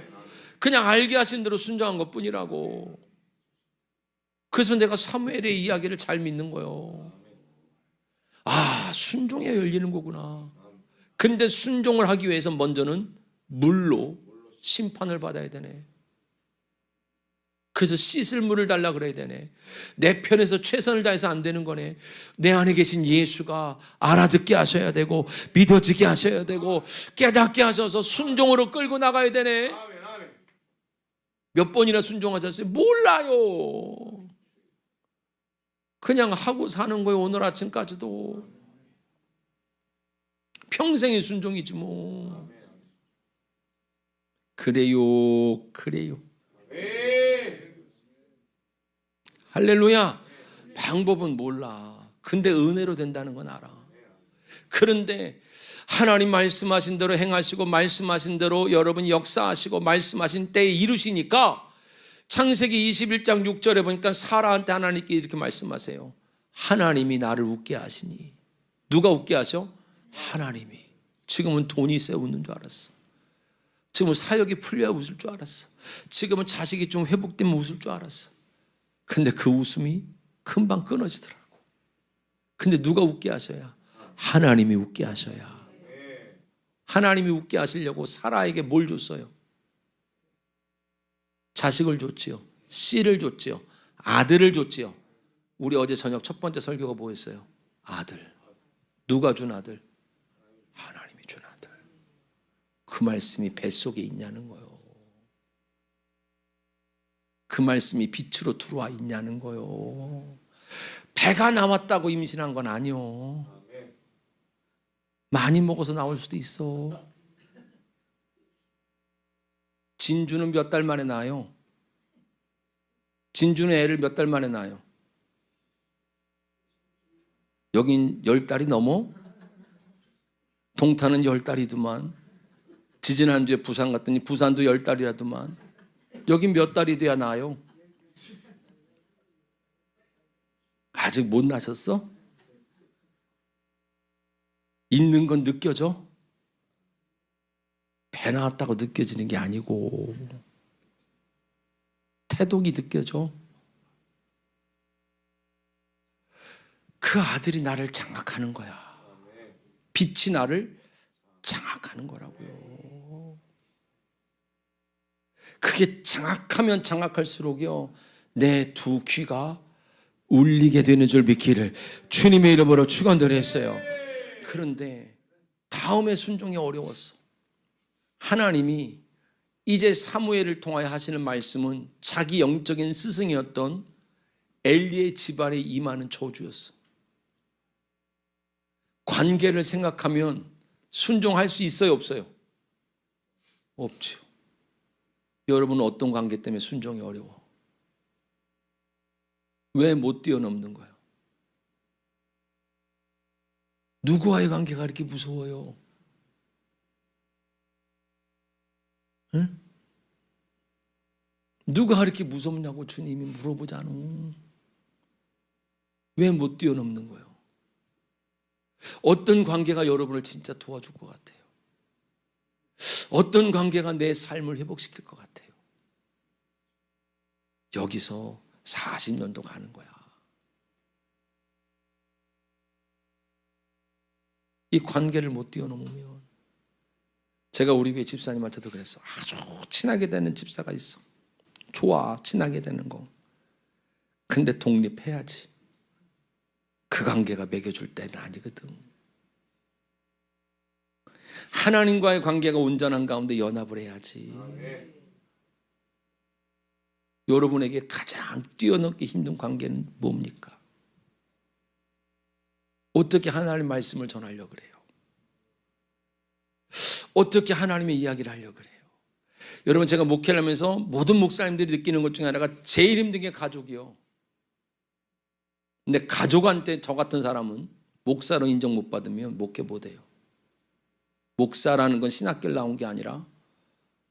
그냥 알게 하신 대로 순종한 것뿐이라고. 그래서 내가 사무엘의 이야기를 잘 믿는 거예요. 아, 순종해야 열리는 거구나. 근데 순종을 하기 위해서 먼저는 물로 심판을 받아야 되네. 그래서 씻을 물을 달라 그래야 되네. 내 편에서 최선을 다해서 안 되는 거네. 내 안에 계신 예수가 알아듣게 하셔야 되고 믿어지게 하셔야 되고 깨닫게 하셔서 순종으로 끌고 나가야 되네. 몇 번이나 순종하셨어요? 몰라요. 그냥 하고 사는 거예요. 오늘 아침까지도. 평생의 순종이지 뭐. 그래요. 할렐루야. 방법은 몰라. 근데 은혜로 된다는 건 알아. 그런데 하나님 말씀하신 대로 행하시고 말씀하신 대로 여러분 역사하시고 말씀하신 때에 이루시니까 창세기 21장 6절에 보니까 사라한테 하나님께 이렇게 말씀하세요. 하나님이 나를 웃게 하시니. 누가 웃게 하셔? 하나님이. 지금은 돈이 있어야 웃는 줄 알았어. 지금은 사역이 풀려야 웃을 줄 알았어. 지금은 자식이 좀 회복되면 웃을 줄 알았어. 근데 그 웃음이 금방 끊어지더라고. 근데 누가 웃게 하셔야? 하나님이 웃게 하셔야. 하나님이 웃게 하시려고 사라에게 뭘 줬어요? 자식을 줬지요. 씨를 줬지요. 아들을 줬지요. 우리 어제 저녁 첫 번째 설교가 뭐였어요? 아들. 누가 준 아들? 하나님이 준 아들. 그 말씀이 뱃속에 있냐는 거예요. 그 말씀이 빛으로 들어와 있냐는 거예요. 배가 나왔다고 임신한 건 아니요. 많이 먹어서 나올 수도 있어. 진주는 몇 달 만에 낳아요? 진주는 애를 몇 달 만에 낳아요? 여긴 10달이 넘어? 동탄은 10달이더만. 지지난주에 부산 갔더니 부산도 10달이라더만. 여긴 몇 달이 돼야 나아요? 아직 못 나셨어? 있는 건 느껴져? 배 나왔다고 느껴지는 게 아니고 태동이 느껴져. 그 아들이 나를 장악하는 거야. 빛이 나를 장악하는 거라고요. 그게 장악하면 장악할수록요 내 두 귀가 울리게 되는 줄 믿기를 주님의 이름으로 축원드렸어요. 그런데 다음에 순종이 어려웠어. 하나님이 이제 사무엘을 통하여 하시는 말씀은 자기 영적인 스승이었던 엘리의 집안에 임하는 저주였어. 관계를 생각하면 순종할 수 있어요, 없어요? 없죠. 여러분은 어떤 관계 때문에 순종이 어려워? 왜 못 뛰어넘는 거예요? 누구와의 관계가 이렇게 무서워요? 응? 누가 이렇게 무섭냐고 주님이 물어보잖아. 왜 못 뛰어넘는 거예요? 어떤 관계가 여러분을 진짜 도와줄 것 같아요? 어떤 관계가 내 삶을 회복시킬 것 같아요? 여기서 40년도 가는 거야. 이 관계를 못 뛰어넘으면, 제가 우리 교회 집사님한테도 그랬어. 아주 친하게 되는 집사가 있어. 좋아, 친하게 되는 거. 근데 독립해야지. 그 관계가 먹여줄 때는 아니거든. 하나님과의 관계가 온전한 가운데 연합을 해야지. 여러분에게 가장 뛰어넘기 힘든 관계는 뭡니까? 어떻게 하나님 말씀을 전하려고 그래요? 어떻게 하나님의 이야기를 하려고 그래요? 여러분, 제가 목회를 하면서 모든 목사님들이 느끼는 것 중에 하나가 제일 힘든 게 가족이요. 근데 가족한테 저 같은 사람은 목사로 인정 못 받으면 목회 못 해요. 목사라는 건 신학교를 나온 게 아니라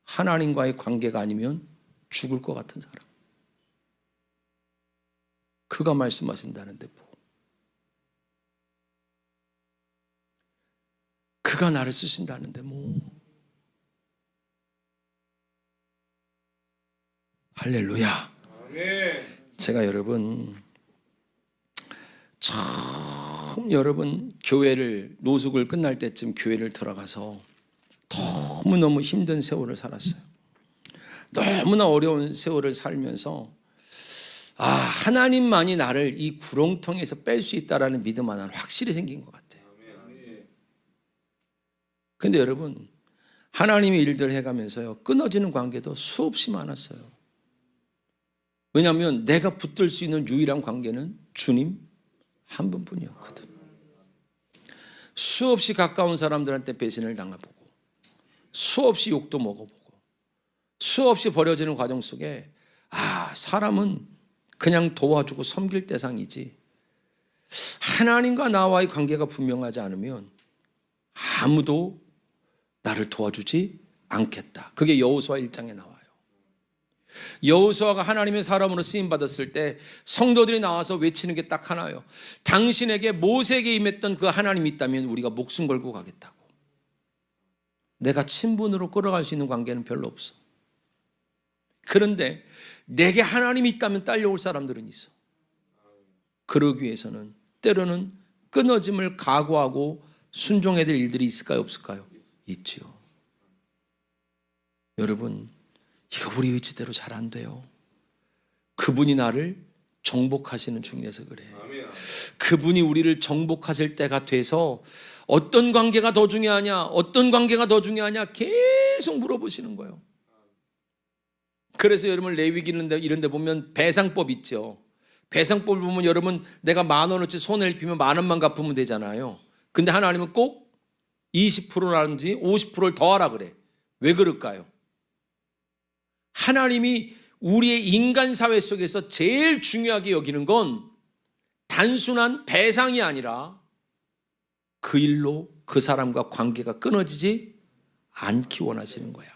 하나님과의 관계가 아니면 죽을 것 같은 사람. 그가 말씀하신다는데 뭐. 그가 나를 쓰신다는데 뭐. 할렐루야. 제가 여러분 처음 교회를 노숙을 끝날 때쯤 교회를 들어가서 너무너무 힘든 세월을 살았어요. 너무나 어려운 세월을 살면서 하나님만이 나를 이 구렁텅이에서 뺄 수 있다라는 믿음 하나는 확실히 생긴 것 같아요. 근데 여러분, 하나님의 일들을 해가면서요 끊어지는 관계도 수없이 많았어요. 왜냐하면 내가 붙들 수 있는 유일한 관계는 주님 한 분뿐이었거든. 수없이 가까운 사람들한테 배신을 당해보고, 수없이 욕도 먹어보고, 수없이 버려지는 과정 속에 사람은 그냥 도와주고 섬길 대상이지, 하나님과 나와의 관계가 분명하지 않으면 아무도 나를 도와주지 않겠다. 그게 여호수아 1장에 나와요. 여호수아가 하나님의 사람으로 쓰임받았을 때 성도들이 나와서 외치는 게 딱 하나예요. 당신에게 모세에게 임했던 그 하나님이 있다면 우리가 목숨 걸고 가겠다고. 내가 친분으로 끌어갈 수 있는 관계는 별로 없어. 그런데 내게 하나님이 있다면 딸려올 사람들은 있어. 그러기 위해서는 때로는 끊어짐을 각오하고 순종해야 될 일들이 있을까요, 없을까요? 있지요. 여러분, 이거 우리 의지대로 잘 안 돼요. 그분이 나를 정복하시는 중이라서 그래요. 그분이 우리를 정복하실 때가 돼서 어떤 관계가 더 중요하냐, 어떤 관계가 더 중요하냐 계속 물어보시는 거예요. 그래서 여러분 레위기 이런 데 보면 배상법 있죠. 배상법을 보면 여러분 내가 10,000원어치 손해를 입히면 10,000원만 갚으면 되잖아요. 근데 하나님은 꼭 20%라든지 50%를 더하라 그래. 왜 그럴까요? 하나님이 우리의 인간 사회 속에서 제일 중요하게 여기는 건 단순한 배상이 아니라 그 일로 그 사람과 관계가 끊어지지 않기 원하시는 거야.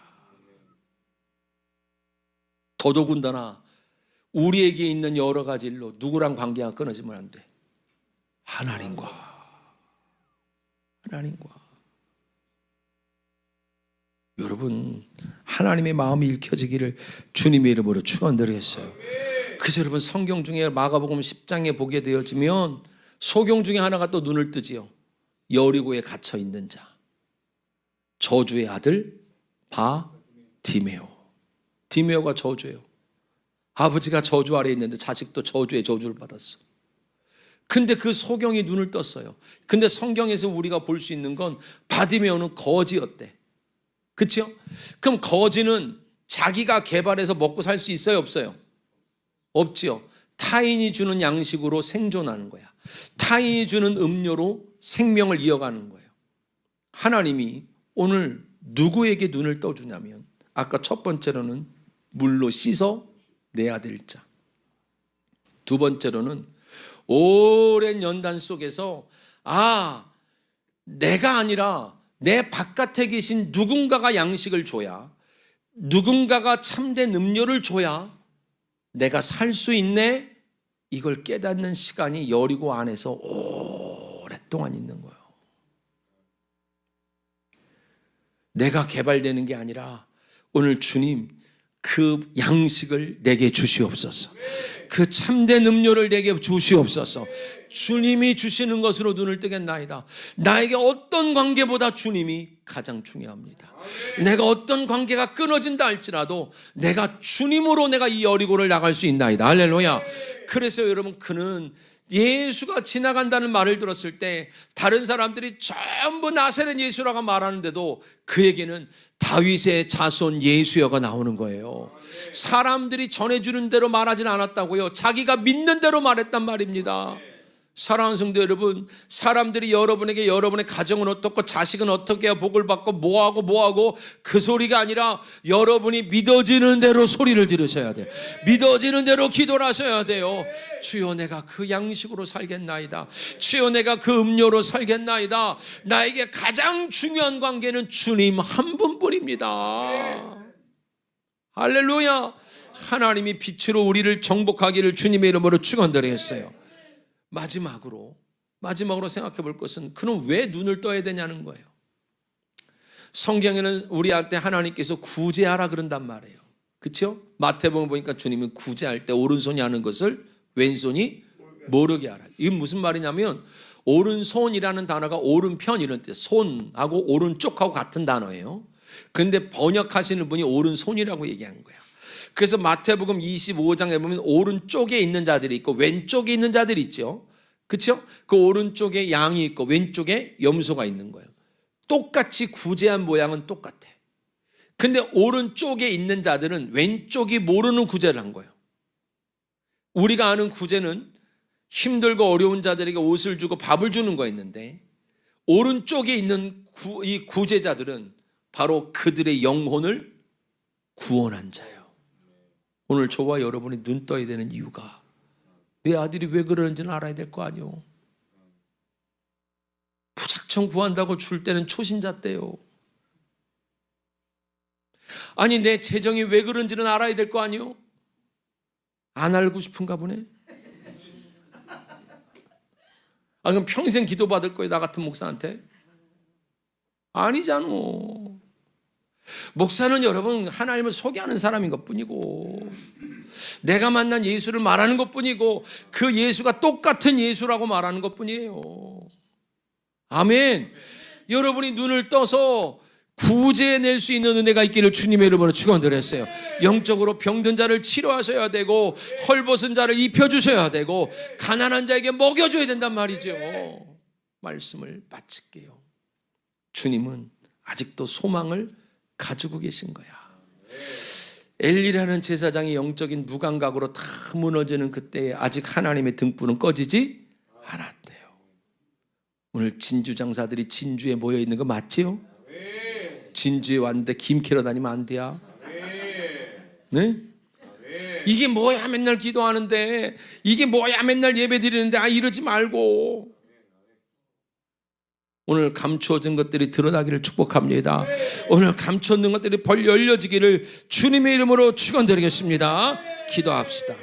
더더군다나 우리에게 있는 여러 가지 일로 누구랑 관계가 끊어지면 안 돼. 하나님과. 여러분, 하나님의 마음이 읽혀지기를 주님의 이름으로 축원드리겠어요. 그래서 여러분 성경 중에 마가복음 10장에 보게 되어지면 소경 중에 하나가 또 눈을 뜨지요. 여리고에 갇혀 있는 자, 저주의 아들 바디메오. 디메오가 저주예요. 아버지가 저주 아래에 있는데 자식도 저주의 저주를 받았어. 근데 그 소경이 눈을 떴어요. 근데 성경에서 우리가 볼 수 있는 건 바디메오는 거지였대. 그렇죠? 그럼 거지는 자기가 개발해서 먹고 살 수 있어요, 없어요? 없지요. 타인이 주는 양식으로 생존하는 거야. 타인이 주는 음료로 생명을 이어가는 거예요. 하나님이 오늘 누구에게 눈을 떠주냐면 아까 첫 번째로는 물로 씻어 내야 될 자. 두 번째로는 오랜 연단 속에서 내가 아니라 내 바깥에 계신 누군가가 양식을 줘야, 누군가가 참된 음료를 줘야 내가 살 수 있네, 이걸 깨닫는 시간이 여리고 안에서 오랫동안 있는 거예요. 내가 개발되는 게 아니라 오늘 주님 그 양식을 내게 주시옵소서. 그 참된 음료를 내게 주시옵소서. 주님이 주시는 것으로 눈을 뜨겠나이다. 나에게 어떤 관계보다 주님이 가장 중요합니다. 내가 어떤 관계가 끊어진다 할지라도 내가 주님으로 내가 이 여리고를 나갈 수 있나이다. 할렐루야. 그래서 여러분, 그는 예수가 지나간다는 말을 들었을 때 다른 사람들이 전부 나사렛 예수라고 말하는데도 그에게는 다윗의 자손 예수여가 나오는 거예요. 사람들이 전해주는 대로 말하진 않았다고요. 자기가 믿는 대로 말했단 말입니다. 사랑하는 성도 여러분, 사람들이 여러분에게 여러분의 가정은 어떻고 자식은 어떻게 해야 복을 받고 뭐하고 그 소리가 아니라 여러분이 믿어지는 대로 소리를 들으셔야 돼요. 믿어지는 대로 기도를 하셔야 돼요. 주여 내가 그 양식으로 살겠나이다. 주여 내가 그 음료로 살겠나이다. 나에게 가장 중요한 관계는 주님 한 분뿐입니다. 할렐루야. 하나님이 빛으로 우리를 정복하기를 주님의 이름으로 축원드리겠어요. 마지막으로 생각해 볼 것은 그는 왜 눈을 떠야 되냐는 거예요. 성경에는 우리한테 하나님께서 구제하라 그런단 말이에요. 그렇죠? 마태복음 보니까 주님은 구제할 때 오른손이 하는 것을 왼손이 모르게 하라. 이게 무슨 말이냐면 오른손이라는 단어가 오른편 이런 뜻, 손하고 오른쪽하고 같은 단어예요. 근데 번역하시는 분이 오른손이라고 얘기한 거예요. 그래서 마태복음 25장에 보면 오른쪽에 있는 자들이 있고 왼쪽에 있는 자들이 있죠. 그렇죠? 그 오른쪽에 양이 있고 왼쪽에 염소가 있는 거예요. 똑같이 구제한 모양은 똑같아. 근데 오른쪽에 있는 자들은 왼쪽이 모르는 구제를 한 거예요. 우리가 아는 구제는 힘들고 어려운 자들에게 옷을 주고 밥을 주는 거였는데 오른쪽에 있는 이 구제자들은 바로 그들의 영혼을 구원한 자예요. 오늘 저와 여러분이 눈 떠야 되는 이유가 내 아들이 왜 그러는지는 알아야 될 거 아니요. 무작정 구한다고 줄 때는 초신자 때요. 아니 내 재정이 왜 그런지는 알아야 될 거 아니요. 안 알고 싶은가 보네. 그럼 평생 기도받을 거예요, 나 같은 목사한테? 아니잖아. 목사는 여러분 하나님을 소개하는 사람인 것뿐이고 내가 만난 예수를 말하는 것뿐이고 그 예수가 똑같은 예수라고 말하는 것뿐이에요. 아멘. 여러분이 눈을 떠서 구제해낼 수 있는 은혜가 있기를 주님의 이름으로 축원드렸어요. 영적으로 병든 자를 치료하셔야 되고 헐벗은 자를 입혀주셔야 되고 가난한 자에게 먹여줘야 된단 말이죠. 말씀을 마칠게요. 주님은 아직도 소망을 가지고 계신 거야. 엘리라는 제사장이 영적인 무감각으로 다 무너지는 그때에 아직 하나님의 등불은 꺼지지 않았대요. 오늘 진주 장사들이 진주에 모여 있는 거 맞지요? 진주에 왔는데 김 캐러 다니면 안 돼요. 네? 이게 뭐야 맨날 기도하는데, 이게 뭐야 맨날 예배 드리는데, 이러지 말고 오늘 감추어진 것들이 드러나기를 축복합니다. 오늘 감추어진 것들이 벌 열려지기를 주님의 이름으로 축원드리겠습니다. 기도합시다.